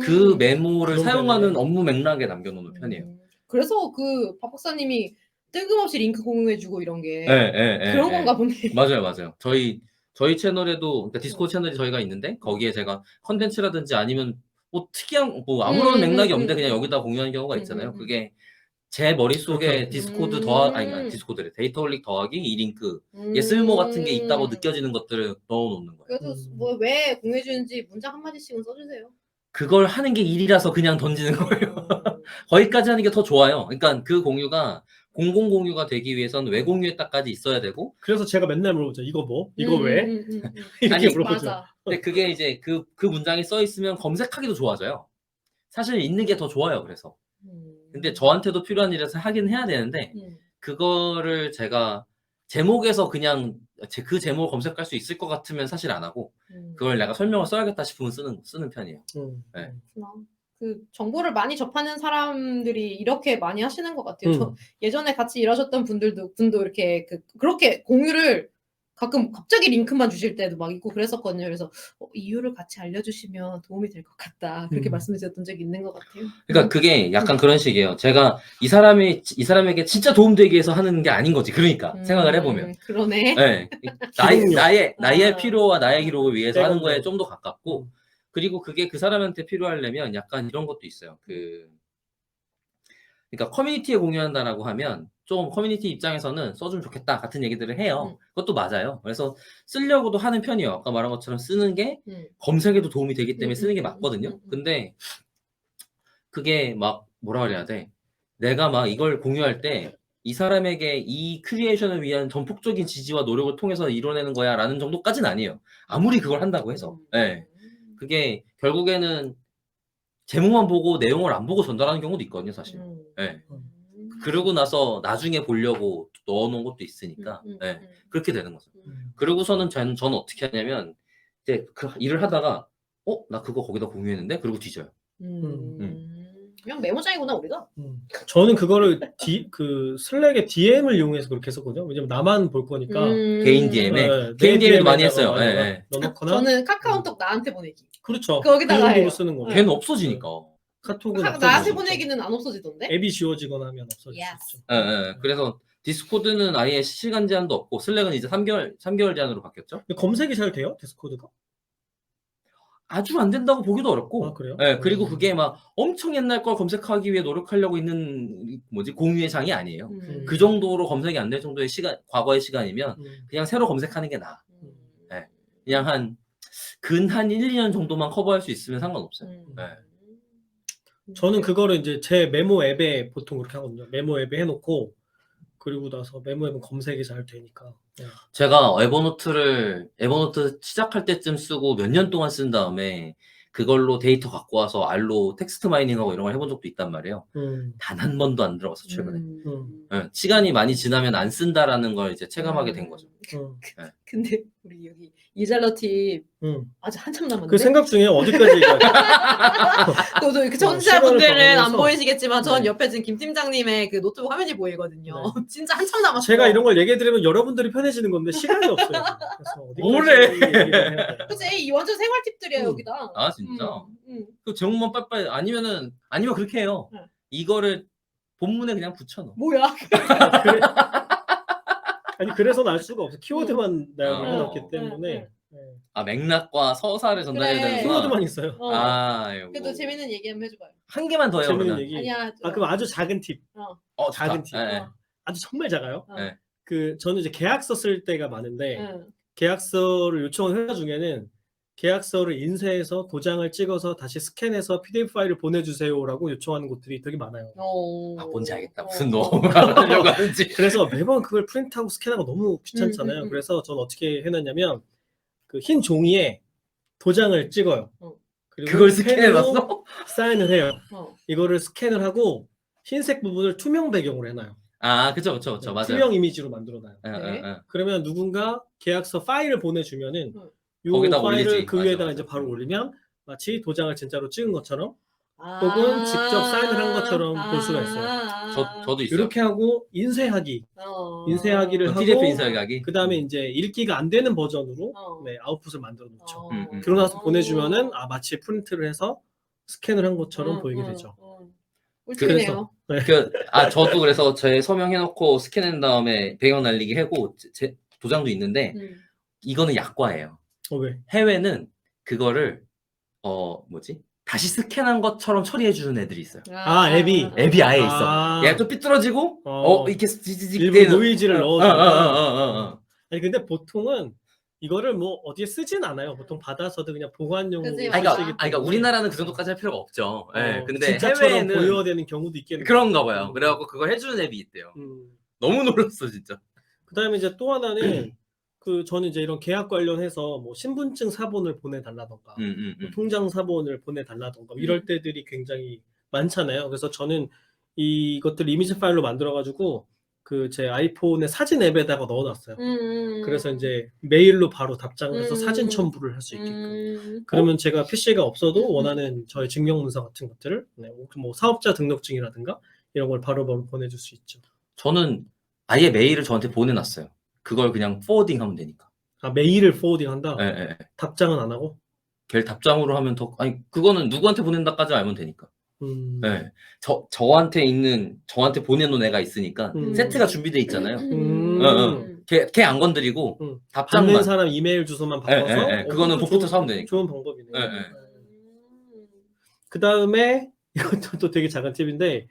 그 메모를 사용하는 업무 맥락에 남겨놓는 편이에요. 그래서 그 박 박사님이 뜬금없이 링크 공유해주고 이런 게 그런 건가 보네. 맞아요. 저희 채널에도, 그러니까 디스코드 채널이 저희가 있는데 거기에 제가 컨텐츠라든지 아니면 뭐 특이한 뭐 아무런 맥락이 없는데 그냥 여기다 공유하는 경우가 있잖아요. 그게 제 머릿속에 디스코드 디스코드래. 데이터홀릭 더하기 이 링크의 쓸모 같은 게 있다고 느껴지는 것들을 넣어놓는 거예요. 그래도 뭐 왜 공유해주는지 문장 한마디씩은 써주세요. 그걸 하는 게 일이라서 그냥 던지는 거예요. 거기까지 하는 게 더 좋아요. 그러니까 그 공유가 공공 공유가 되기 위해서는 왜 공유했다까지 있어야 되고. 그래서 제가 맨날 물어보죠. 이거 뭐? 이거 왜? 이렇게 물어보죠. 맞아. 근데 그게 이제 그 문장이 써 있으면 검색하기도 좋아져요. 사실 있는 게 더 좋아요. 그래서. 근데 저한테도 필요한 일에서 하긴 해야 되는데 그거를 제가 제목에서 그냥 그 제목을 검색할 수 있을 것 같으면 사실 안 하고, 그걸 내가 설명을 써야겠다 싶으면 쓰는 편이에요. 네. 그 정보를 많이 접하는 사람들이 이렇게 많이 하시는 것 같아요. 저 예전에 같이 일하셨던 분도 이렇게 그렇게 공유를 가끔 갑자기 링크만 주실 때도 막 있고 그랬었거든요. 그래서 이유를 같이 알려주시면 도움이 될 것 같다. 그렇게 말씀드렸던 적이 있는 것 같아요. 그러니까 그게 약간 그런 식이에요. 제가 이 사람에게 진짜 도움되기 위해서 하는 게 아닌 거지. 그러니까 생각을 해보면. 그러네. 네. 나의 필요와 나의 기록을 위해서 하는 거에 좀 더 가깝고, 그리고 그게 그 사람한테 필요하려면 약간 이런 것도 있어요. 그러니까 커뮤니티에 공유한다라고 하면 좀 커뮤니티 입장에서는 써주면 좋겠다 같은 얘기들을 해요. 그것도 맞아요. 그래서 쓰려고도 하는 편이에요. 아까 말한 것처럼 쓰는 게 검색에도 도움이 되기 때문에 쓰는 게 맞거든요. 근데 그게 막 뭐라 그래야 돼? 내가 막 이걸 공유할 때 이 사람에게 이 크리에이션을 위한 전폭적인 지지와 노력을 통해서 이뤄내는 거야 라는 정도까지는 아니에요. 아무리 그걸 한다고 해서. 네. 그게 결국에는 제목만 보고 내용을 안 보고 전달하는 경우도 있거든요, 사실. 네. 그러고 나서 나중에 보려고 넣어놓은 것도 있으니까. 네. 그렇게 되는 거죠. 그러고서는 저는 어떻게 하냐면 이제 그 일을 하다가 나 그거 거기다 공유했는데? 그리고 뒤져요. 그냥 메모장이구나 우리가. 저는 그거를 그 슬랙의 DM을 이용해서 그렇게 했었거든요. 왜냐면 나만 볼 거니까. 개인 DM에. 개인 DM도 많이 했어요. 넣어놓거나. 저는 카카오톡 나한테 보내기. 그렇죠. 거기다가 그 해요. 용도로 쓰는 거. 걔는 없어지니까. 카톡은 나한테 보내기는 안 없어지던데? 앱이 지워지거나 하면 없어질 수 있죠. 그래서 디스코드는 아예 시간 제한도 없고, 슬랙은 이제 3개월 제한으로 바뀌었죠. 근데 검색이 잘 돼요? 디스코드가? 아주 안 된다고 보기도 어렵고. 아, 그래요? 네, 그리고 그게 막 엄청 옛날 걸 검색하기 위해 노력하려고 있는 공유의 장이 아니에요. 그 정도로 검색이 안 될 정도의 과거의 시간이면 그냥 새로 검색하는 게 나아. 네. 그냥 한 1, 2년 정도만 커버할 수 있으면 상관없어요. 네. 저는 그거를 이제 제 메모 앱에 보통 그렇게 하거든요. 메모 앱에 해놓고 그리고 나서 메모 앱은 검색이 잘 되니까. 제가 에버노트 시작할 때쯤 쓰고 몇 년 동안 쓴 다음에 그걸로 데이터 갖고 와서 알로 텍스트 마이닝하고 이런 걸 해본 적도 있단 말이에요. 단 한 번도 안 들어갔어, 최근에. 시간이 많이 지나면 안 쓴다라는 걸 이제 체감하게 된 거죠. 근데 우리 여기 이잘러 팀 응. 아직 한참 남았는데. 그 생각 중에 어디까지 얘기하지? 또 그 시간을 청취자분들은 안 벌어서. 보이시겠지만 전 네. 옆에 지금 김 팀장님의 그 노트북 화면이 보이거든요. 진짜 한참 남았어요. 제가 이런 걸 얘기해드리면 여러분들이 편해지는 건데 시간이 없어요. 그래서 어디까지 뭐래? 얘기를 해야 돼요. 그치 이 완전 생활 팁들이야 음. 여기다. 아 진짜? 음. 그 제목만 빨빨 아니면 그렇게 해요. 네. 이거를 본문에 그냥 붙여넣어. 뭐야? 그래, 아니 그래서 날 수가 없어. 키워드만 나열을 어. 해놨기 때문에 네. 아 맥락과 서사를 전달해야 그래. 되는구나. 키워드만 있어요. 어. 아 이거. 그래도 재밌는 얘기 한번 해줘봐요. 한 개만 더 해요 재밌는 그러면. 얘기. 아니야. 아 그럼 아주 작은 팁. 좋다. 작은 팁. 예, 예. 어. 아주 정말 작아요. 어. 네. 그 저는 이제 계약서 쓸 때가 많은데 응. 계약서를 요청한 회사 중에는 계약서를 인쇄해서 도장을 찍어서 다시 스캔해서 PDF 파일을 보내주세요라고 요청하는 곳들이 되게 많아요. 아 뭔지 알겠다. 어. 무슨 노하우를 하려고 하는지. 그래서 매번 그걸 프린트하고 스캔하고 너무 귀찮잖아요. 그래서 저는 어떻게 해놨냐면 그 흰 종이에 도장을 찍어요. 그리고 그걸 펜으로 스캔해놨어? 사인을 해요. 어. 이거를 스캔을 하고 흰색 부분을 투명 배경으로 해놔요. 아 그쵸 맞아요. 투명 이미지로 만들어놔요. 예, 네. 예, 예. 그러면 누군가 계약서 파일을 보내주면은 요 거기다 파일을 올리지. 그 맞아, 위에다가 맞아. 이제 바로 올리면 마치 도장을 진짜로 찍은 것처럼 아. 혹은 직접 사인을 한 것처럼 볼 수가 있어요. 저도 있어요. 이렇게 하고 인쇄하기, 인쇄하기를 하고 PDF 인쇄하기. 그 다음에 이제 읽기가 안 되는 버전으로 어. 네, 아웃풋을 만들어 놓죠. 음. 그러고 나서 보내주면은 마치 프린트를 해서 스캔을 한 것처럼 보이게 되죠. 꿀팁이네요. 저도 그래서 제 서명 해놓고 스캔한 다음에 배경 날리기 하고 제 도장도 있는데 이거는 약과예요. 왜? 해외는 그거를 다시 스캔한 것처럼 처리해주는 애들이 있어요. 앱이 아예 있어. 얘가 좀 삐뚤어지고 이렇게 일부 노이즈를 넣어서. 어. 아니 근데 보통은 이거를 뭐 어디에 쓰진 않아요. 보통 받아서도 그냥 보관용으로 그치, 쓰시기 맞아. 때문에. 그러니까 우리나라는 그 정도까지 할 필요가 없죠. 예, 근데 진짜처럼 해외에는 보여야 되는 경우도 있겠네요. 그런가 봐요. 그래갖고 그걸 해주는 앱이 있대요. 너무 놀랐어 진짜. 그다음에 이제 또 하나는 그 저는 이제 이런 계약 관련해서 뭐 신분증 사본을 보내달라던가 뭐 통장 사본을 보내달라던가 이럴 때들이 굉장히 많잖아요. 그래서 저는 이것들 이미지 파일로 만들어가지고 그 제 아이폰의 사진 앱에다가 넣어놨어요. 그래서 이제 메일로 바로 답장을 해서 사진 첨부를 할 수 있게끔. 그러면 제가 PC가 없어도 원하는 저의 증명문서 같은 것들을 뭐 사업자 등록증이라든가 이런 걸 바로바로 보내줄 수 있죠. 저는 아예 메일을 저한테 보내놨어요. 그걸 그냥 포워딩하면 되니까. 메일을 포워딩한다? 예. 답장은 안 하고? 걔를 답장으로 하면 그거는 누구한테 보낸다까지 알면 되니까. 네. 저한테 보내놓은 애가 있으니까 세트가 준비돼 있잖아요. 걔 안 건드리고 답장만. 받는 사람 이메일 주소만 바꿔서 그거는 복붙해서 하면 되니까. 좋은 방법이네요. 그 다음에 이것도 또 되게 작은 팁인데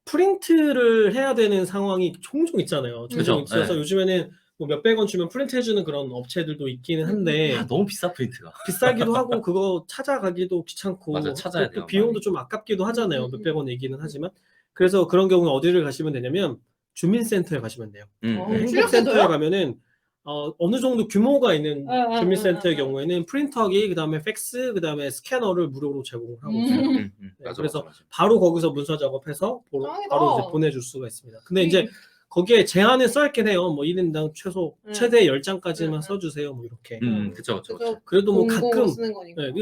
프린트를 해야 되는 상황이 종종 있잖아요. 종종 있어서 요즘에는 뭐 몇백 원 주면 프린트 해주는 그런 업체들도 있기는 한데 너무 비싸 프린트가. 비싸기도 하고 그거 찾아가기도 귀찮고 맞아, 찾아야 돼요. 비용도 좀 아깝기도 하잖아요. 몇백 원 얘기는 하지만 그래서 그런 경우에 어디를 가시면 되냐면 주민센터에 가시면 돼요. 행복센터에 가면은 어느 정도 규모가 있는 주민센터의 경우에는 프린터기, 그 다음에 팩스, 그 다음에 스캐너를 무료로 제공을 하고 있어요. 그래서 바로 거기서 문서 작업해서 바로 이제 보내줄 수가 있습니다. 근데 이제 거기에 제한을 써있긴 해요. 뭐 1인당 최대 10장까지만 써주세요. 뭐 이렇게. 그쵸. 그래도 뭐 가끔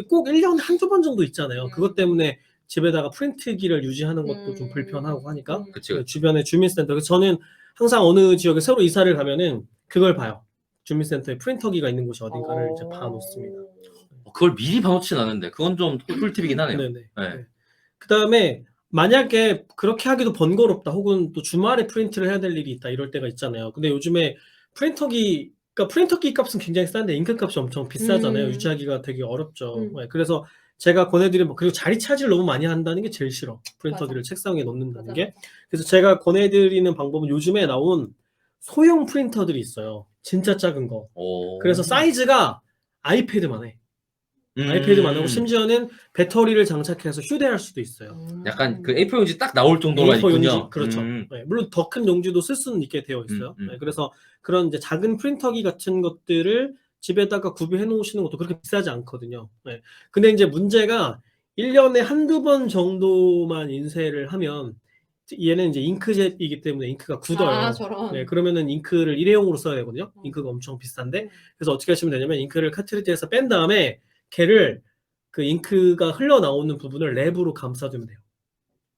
꼭 1년에 한두 번 정도 있잖아요. 그것 때문에 집에다가 프린트기를 유지하는 것도 좀 불편하고 하니까 주변에 주민센터. 그래서 저는 항상 어느 지역에 새로 이사를 가면은 그걸 봐요. 주민센터에 프린터기가 있는 곳이 어딘가를 이제 봐놓습니다. 그걸 미리 봐놓진 않은데 그건 좀 꿀팁이긴 하네요. 네네. 그 다음에 만약에 그렇게 하기도 번거롭다 혹은 또 주말에 프린트를 해야 될 일이 있다 이럴 때가 있잖아요. 근데 요즘에 프린터기 값은 굉장히 싼데 잉크 값이 엄청 비싸잖아요. 유지하기가 되게 어렵죠. 그래서 제가 권해드리면 그리고 자리 차지를 너무 많이 한다는 게 제일 싫어. 프린터기를 책상 위에 놓는다는 게. 그래서 제가 권해드리는 방법은 요즘에 나온 소형 프린터들이 있어요. 진짜 작은 거. 그래서 사이즈가 아이패드만 해. 아이패드만 하고 심지어는 배터리를 장착해서 휴대할 수도 있어요. 약간 그 A4 용지 딱 나올 정도만 있군요. 용지, 그렇죠. 물론 더 큰 용지도 쓸 수는 있게 되어 있어요. 그래서 그런 이제 작은 프린터기 같은 것들을 집에다가 구비해 놓으시는 것도 그렇게 비싸지 않거든요. 근데 이제 문제가 1년에 한두 번 정도만 인쇄를 하면 얘는 이제 잉크젯이기 때문에 잉크가 굳어요. 아, 저런. 네, 그러면은 잉크를 일회용으로 써야 되거든요. 잉크가 엄청 비싼데. 그래서 어떻게 하시면 되냐면 잉크를 카트리지에서 뺀 다음에 걔를 그 잉크가 흘러나오는 부분을 랩으로 감싸주면 돼요.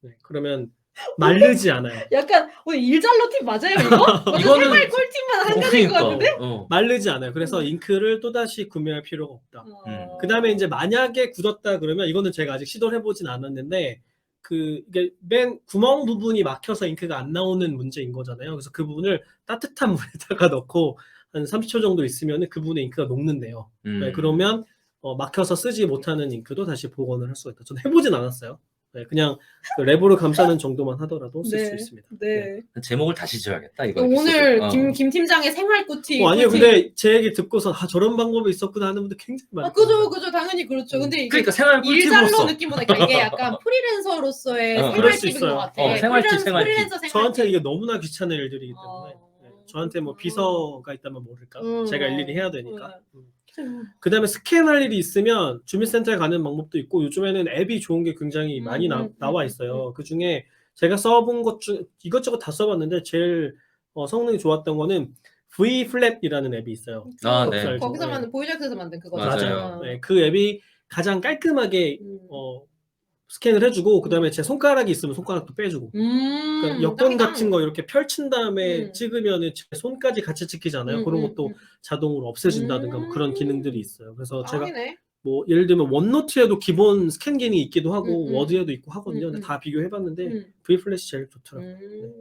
네, 그러면 마르지 않아요. 약간 오늘 일잘로 팁 맞아요 이거? 완전 이거는- 생활 꿀팁만 한 가지인 것 같은데? 마르지 않아요. 그래서 잉크를 또다시 구매할 필요가 없다. 어. 그 다음에 이제 만약에 굳었다 그러면 이거는 제가 아직 시도를 해보진 않았는데 이게 맨 구멍 부분이 막혀서 잉크가 안 나오는 문제인 거잖아요. 그래서 그 부분을 따뜻한 물에다가 넣고 한 30초 정도 있으면 그 부분에 잉크가 녹는데요. 네, 그러면 막혀서 쓰지 못하는 잉크도 다시 복원을 할 수가 있다. 저는 해보진 않았어요. 네, 그냥 그 랩으로 감싸는 정도만 하더라도 쓸 수 네. 있습니다. 네. 제목을 다시 지어야겠다. 이거 오늘 에피소드. 김 팀장의 생활 꿀팁. 아니요, 꿀팁. 근데 제 얘기 듣고서 저런 방법이 있었구나 하는 분들 굉장히 많아요. 그죠, 당연히 그렇죠. 근데 이게 그러니까 생활 일잘로 꿀팁으로서 느낌보다 그러니까 이게 약간 프리랜서로서의 그럴 생활 수 팁인 있어요. 것 같아. 생활팁, 생활팁. 프리랜서 생활 저한테 팁. 이게 너무나 귀찮은 일들이기 때문에 네, 저한테 뭐 비서가 있다면 모를까? 제가 일일이 해야 되니까. 그 다음에 스캔할 일이 있으면 주민센터에 가는 방법도 있고 요즘에는 앱이 좋은 게 굉장히 많이 나와 있어요. 그 중에 제가 써본 것 중 이것저것 다 써봤는데 제일 성능이 좋았던 거는 Vflat이라는 앱이 있어요. 아, 네. 알죠? 거기서 네. 만든 보이작에서 만든 그거 맞아요. 네, 그 앱이 가장 깔끔하게 스캔을 해주고 그 다음에 제 손가락이 있으면 손가락도 빼주고 그러니까 여권 같은 거 이렇게 펼친 다음에 찍으면 제 손까지 같이 찍히잖아요. 그런 것도 자동으로 없애준다든가 뭐 그런 기능들이 있어요. 그래서 제가 뭐 예를 들면 원노트에도 기본 스캔 기능이 있기도 하고 워드에도 있고 하거든요. 근데 다 비교해봤는데 V플래시 제일 좋더라고요. 네.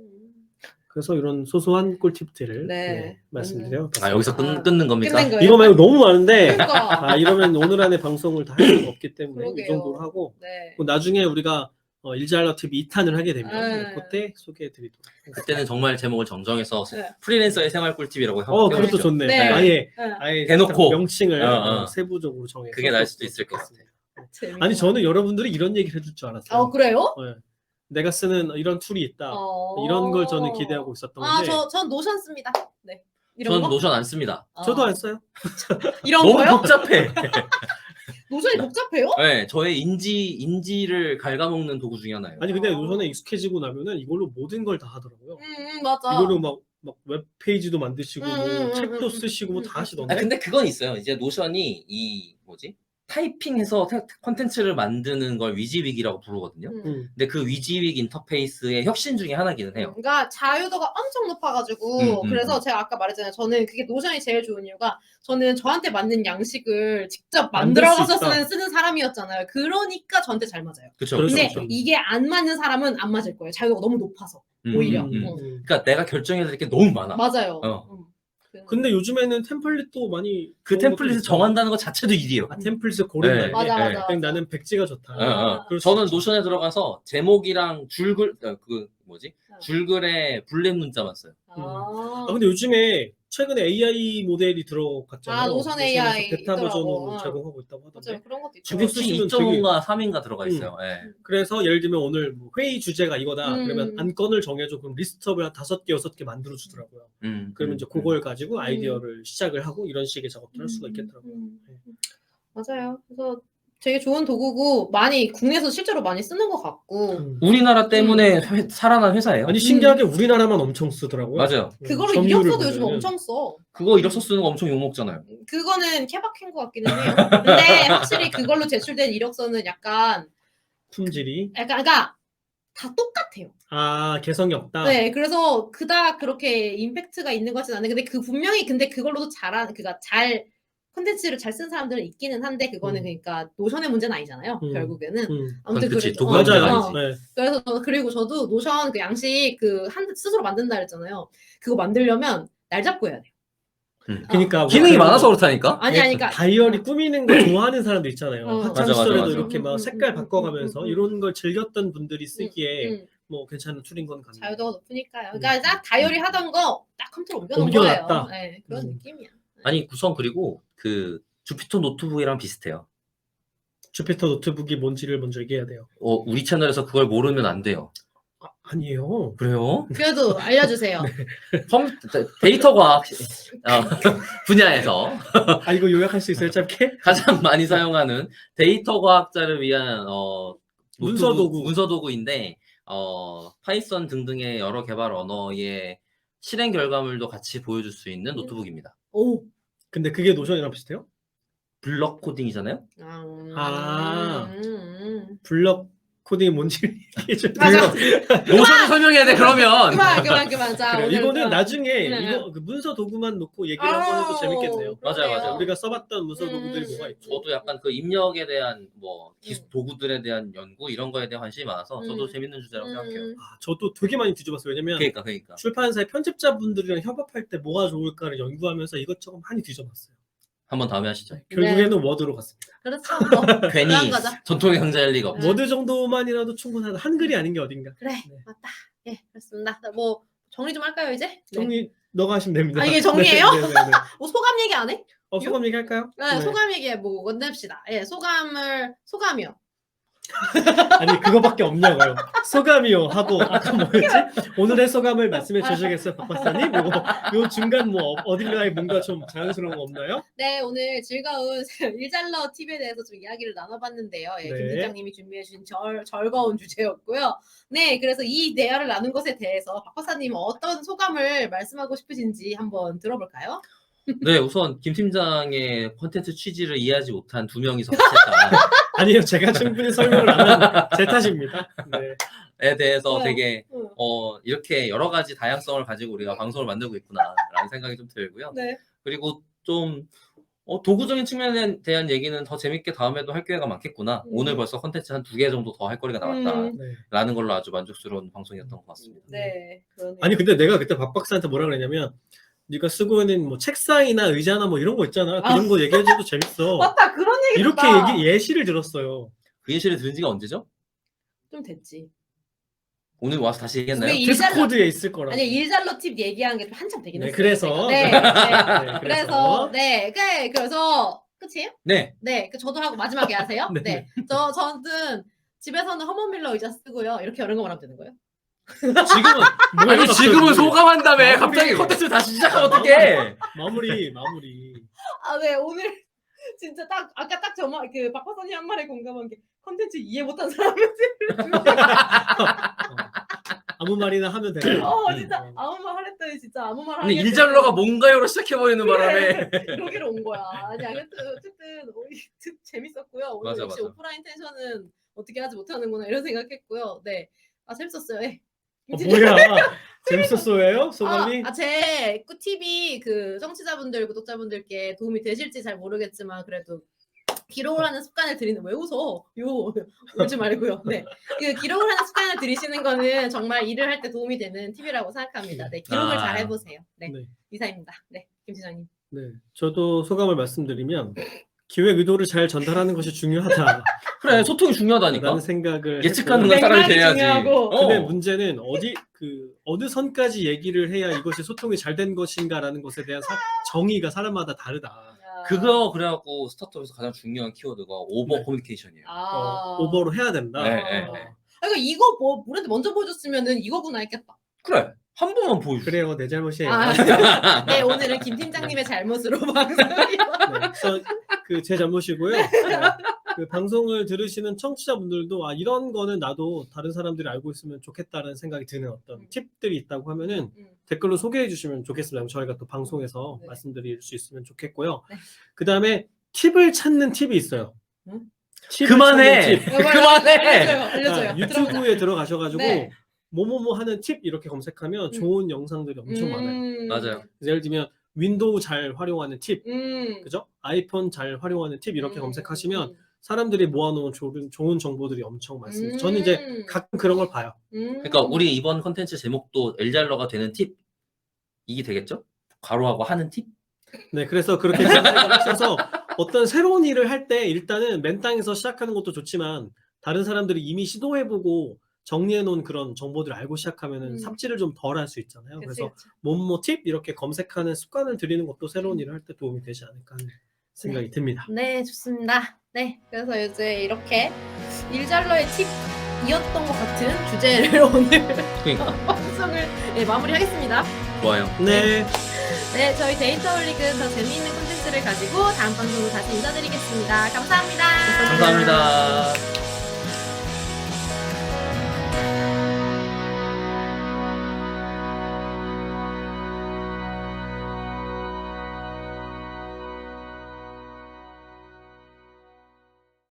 그래서 이런 소소한 꿀팁들을 말씀드려봤습니다. 여기서 끊는 겁니까? 끝낸 거예요? 이거 말고 너무 많은데 그러니까. 이러면 오늘 안에 방송을 다 할 수가 없기 때문에 그러게요. 이 정도로 하고 네. 나중에 우리가 일자러 TV 2탄을 하게 되면 그때 소개해드리도록 하겠습니다. 그때는 정말 제목을 정정해서 네. 프리랜서의 생활 꿀팁이라고 하고 그것도 좋네. 네. 아예 대놓고. 명칭을 어. 세부적으로 정해서 그게 나을 수도 있을 것 같아요. 아니 저는 여러분들이 이런 얘기를 해줄 줄 알았어요. 그래요? 네. 내가 쓰는 이런 툴이 있다. 이런 걸 저는 기대하고 있었던 건데 전 노션 씁니다. 네. 이런 전 거? 노션 안 씁니다. 저도 안 써요. 이런 너무 거요? 복잡해. 노션이 복잡해요? 네, 저의 인지를 갉아먹는 도구 중에 하나예요. 아니 근데 노선에 익숙해지고 나면은 이걸로 모든 걸 다 하더라고요. 맞아. 이걸로 막 웹페이지도 만드시고 뭐 책도 음. 쓰시고 뭐 다 하시던데. 근데 그건 있어요. 이제 노션이 타이핑해서 컨텐츠를 만드는 걸 위지윅이라고 부르거든요. 근데 그 위지윅 인터페이스의 혁신 중에 하나기는 해요. 그러니까 자유도가 엄청 높아가지고 그래서 제가 아까 말했잖아요. 저는 그게 노션이 제일 좋은 이유가 저는 저한테 맞는 양식을 직접 만들어가서 쓰는 사람이었잖아요. 그러니까 저한테 잘 맞아요. 그렇죠. 근데 이게 안 맞는 사람은 안 맞을 거예요. 자유도가 너무 높아서 오히려. 그러니까 내가 결정해야 될 게 너무 많아. 맞아요. 근데 요즘에는 템플릿도 많이 그 템플릿을 정한다는 것 자체도 일이에요. 템플릿을 고른다는 게 맞아. 나는 백지가 좋다. 저는 노션에 들어가서 제목이랑 줄글에 블랙 문자만 써요. 근데 요즘에 최근에 AI 모델이 들어갔잖아요. 노션 AI 베타 있더라고. 버전으로 제공하고 있다고 하던데. 맞아요. 그런 것도 있죠. 지금 쓰시면 되게 2.5인가 3인가 들어가 있어요. 그래서 예를 들면 오늘 뭐 회의 주제가 이거다. 그러면 안건을 정해줘. 그럼 리스트업을 한 5개, 6개 만들어 주더라고요. 그러면 이제 그걸 가지고 아이디어를 시작을 하고 이런 식의 작업도 할 수가 있겠더라고요. 맞아요. 그래서 되게 좋은 도구고 많이 국내에서 실제로 많이 쓰는 것 같고 우리나라 때문에 살아난 회사예요. 아니 신기하게 우리나라만 엄청 쓰더라고요. 맞아요. 그거를 이력서도 요즘 엄청 써. 그거 이력서 쓰는 거 엄청 욕먹잖아요. 그거는 케바케인 것 같기는 해요. 근데 확실히 그걸로 제출된 이력서는 약간 품질이 그러니까 다 똑같아요. 개성이 없다. 네, 그래서 그닥 그렇게 임팩트가 있는 것 같지는 않은데 근데 분명히 그걸로도 잘 콘텐츠를 잘 쓴 사람들은 있기는 한데 그거는 그러니까 노션의 문제는 아니잖아요. 결국에는 아무튼 그치, 그래도 도구의 문제가 맞아요. 아니지. 네. 그래서 그리고 저도 노션 그 양식 스스로 만든다 그랬잖아요. 그거 만들려면 날 잡고 해야 돼요. 그러니까 기능이 많아서 그렇다니까. 아니 그러니까 다이어리 꾸미는 거 좋아하는 사람도 있잖아요. 학창 맞아. 시절에도 이렇게 막 색깔 바꿔가면서 이런 걸 즐겼던 분들이 쓰기에 음. 뭐 괜찮은 툴인 건 같네요. 자유도가 높으니까요. 그러니까 딱 다이어리 하던 거 딱 컴퓨터로 옮겨놓은 옮겨놨다. 거예요. 네, 그런 느낌이야. 아니 구성 그리고 그 주피터 노트북이랑 비슷해요. 주피터 노트북이 뭔지를 먼저 얘기해야 돼요. 우리 채널에서 그걸 모르면 안 돼요. 아니에요. 그래요? 그래도 알려주세요. 데이터 과학 분야에서 이거 요약할 수 있어요, 짧게? 가장 많이 사용하는 데이터 과학자를 위한 문서 도구. 문서 도구인데 파이썬 등등의 여러 개발 언어의 실행 결과물도 같이 보여줄 수 있는 노트북입니다. 오. 근데 그게 노션이랑 비슷해요? 블럭 코딩이잖아요. 아. 블럭 코딩이 뭔지 얘기해 줘. 맞아. 노션을 설명해야 돼 그러면. 그만. 자, 그래요. 오늘 이거는 나중에 네. 이거 그 문서 도구만 놓고 얘기를 한번 해도 재밌겠네요. 맞아요. 우리가 써봤던 문서 도구들이 뭐가 있죠? 저도 약간 그 입력에 대한 뭐 도구들에 대한 연구 이런 거에 대한 관심이 많아서 저도 재밌는 주제라고 생각해요. 아, 저도 되게 많이 뒤져봤어요. 왜냐면 그러니까. 출판사의 편집자분들이랑 협업할 때 뭐가 좋을까를 연구하면서 이것저것 많이 뒤져봤어요. 한번 다음에 하시죠. 결국에는 워드로 갔습니다. 그렇죠. 뭐. 괜히 그런 거죠. 전통의 강자일 리가 없죠. 워드 정도만이라도 충분하다. 한글이 아닌 게 어딘가. 그래, 네. 맞다. 예, 그렇습니다. 뭐 정리 좀 할까요 이제? 네. 정리 너가 하시면 됩니다. 아, 이게 정리예요? 네. 뭐 소감 얘기 안 해? 소감 얘기할까요? 네, 소감 얘기 뭐 건넵시다. 예, 소감이요. 아니 그거밖에 없냐고요. 소감이요 하고 아까 뭐였지? 오늘의 소감을 말씀해 주시겠어요, 박 박사님? 요 중간 뭐 어딘가에 뭔가 좀 자연스러운 거 없나요? 네, 오늘 즐거운 일잘러 팁에 대해서 좀 이야기를 나눠봤는데요. 예, 네. 김 팀장님이 준비해주신 즐거운 주제였고요. 네, 그래서 이 대화를 나눈 것에 대해서 박 박사님 어떤 소감을 말씀하고 싶으신지 한번 들어볼까요? 네, 우선 김 팀장의 콘텐츠 취지를 이해하지 못한 두 명이서 같이 했다. 아니요, 제가 충분히 설명을 안 한 제 탓입니다. 네. 에 대해서 네. 되게 응. 이렇게 여러 가지 다양성을 가지고 우리가 방송을 만들고 있구나라는 생각이 좀 들고요. 네. 그리고 좀 도구적인 측면에 대한 얘기는 더 재밌게 다음에도 할 기회가 많겠구나. 오늘 벌써 컨텐츠 한 2개 정도 더 할 거리가 나왔다라는 네. 걸로 아주 만족스러운 방송이었던 것 같습니다. 네, 그러네요. 아니 근데 내가 그때 박 박사한테 뭐라 그랬냐면 네가 쓰고 있는 뭐 책상이나 의자나 뭐 이런 거 있잖아. 그런 거 얘기해줘도 재밌어. 맞다, 그런 얘기 이렇게 듣다. 예시를 들었어요. 그 예시를 들은 지가 언제죠? 좀 됐지. 오늘 와서 다시 얘기했나요? 우리 디스코드에 있을 거라고. 아니 일잘러 팁 얘기한 게 좀 한참 되긴 네, 했어요. 그래서. 제가. 네. 네, 그래서 그래서 끝이에요? 네. 네, 저도 하고 마지막에 하세요. 네. 네, 저는 집에서는 허먼밀러 의자 쓰고요. 이렇게 이런 거만 하면 되는 거예요? 지금은 뭐예요, 아니 지금은 갑자기? 소감한다며 마무리. 갑자기 컨텐츠 다시 시작하면 어떡해. 마무리. 아, 네, 오늘 진짜 딱 아까 딱 그 박박사님 한 말에 공감한 게 컨텐츠 이해 못한 사람들. 아무 말이나 하면 되는. 진짜 아무 말 하랬더니 진짜 아무 말 근데 하겠더니 일잘러가 뭔가요로 시작해버리는 바람에 여기로 온 거야. 아니 어쨌든 재밌었고요. 오늘 맞아, 역시 맞아. 오프라인 텐션은 어떻게 하지 못하는구나 이런 생각했고요. 네, 재밌었어요. 예. 뭐야? 재밌었어요? 소감이? 제 꿀팁이 그 청취자분들, 구독자분들께 도움이 되실지 잘 모르겠지만 그래도 기록을 하는 습관을 들이는 왜 웃어? 울지 말고요. 네, 그 기록을 하는 습관을 들이시는 거는 정말 일을 할 때 도움이 되는 팁이라고 생각합니다. 네, 기록을 잘 해보세요. 네, 네. 이사입니다. 네, 김 시장님. 네. 저도 소감을 말씀드리면 기획 의도를 잘 전달하는 것이 중요하다. 그래 소통이 중요하다니까. 라는 생각을 예측하는 했고요. 건 사람이 맥락이 돼야지. 중요하고. 근데 문제는 어느 선까지 얘기를 해야 이것이 소통이 잘 된 것인가라는 것에 대한 정의가 사람마다 다르다. 그거 그래갖고 스타트업에서 가장 중요한 키워드가 오버 네. 커뮤니케이션이에요. 오버로 해야 된다. 네, 네, 네. 그러니까 이거 뭐 우리한테 먼저 보여줬으면은 이거구나 했겠다. 그래 한 번만 보여줘. 그래요, 내 잘못이에요. 네, 오늘은 김 팀장님의 잘못으로 방송을 네, 그래서 제 잘못이고요. 네, 그 방송을 들으시는 청취자분들도 이런 거는 나도 다른 사람들이 알고 있으면 좋겠다는 생각이 드는 어떤 팁들이 있다고 하면은 댓글로 소개해 주시면 좋겠습니다. 저희가 또 방송에서 네. 말씀드릴 수 있으면 좋겠고요. 네. 그 다음에 팁을 찾는 팁이 있어요. 팁을 그만해. 찾는 팁. 그만해. 알려줘요. 유튜브에 들어가셔가지고 네. 뭐뭐뭐 하는 팁 이렇게 검색하면 좋은 영상들이 엄청 많아요. 맞아요. 예를 들면 윈도우 잘 활용하는 팁, 음. 그죠? 아이폰 잘 활용하는 팁 이렇게 검색하시면 사람들이 모아놓은 좋은 정보들이 엄청 많습니다. 저는 이제 가끔 그런 걸 봐요. 그러니까 우리 이번 컨텐츠 제목도 엘잘러가 되는 팁 이게 되겠죠? 괄호하고 하는 팁? 네, 그래서 그렇게 하셔서 어떤 새로운 일을 할 때 일단은 맨 땅에서 시작하는 것도 좋지만 다른 사람들이 이미 시도해보고 정리해놓은 그런 정보들을 알고 시작하면은 삽질을 좀 덜 할 수 있잖아요. 그래서 뭐뭐 팁 이렇게 검색하는 습관을 들이는 것도 새로운 일을 할 때 도움이 되지 않을까 하는 생각이 듭니다. 네, 좋습니다. 네, 그래서 이제 이렇게 일잘러의 팁이었던 것 같은 주제를 오늘 그러니까 방송을 마무리하겠습니다. 좋아요. 네. 네, 저희 데이터올릭은 더 재미있는 콘텐츠를 가지고 다음 방송으로 다시 인사드리겠습니다. 감사합니다. 감사합니다.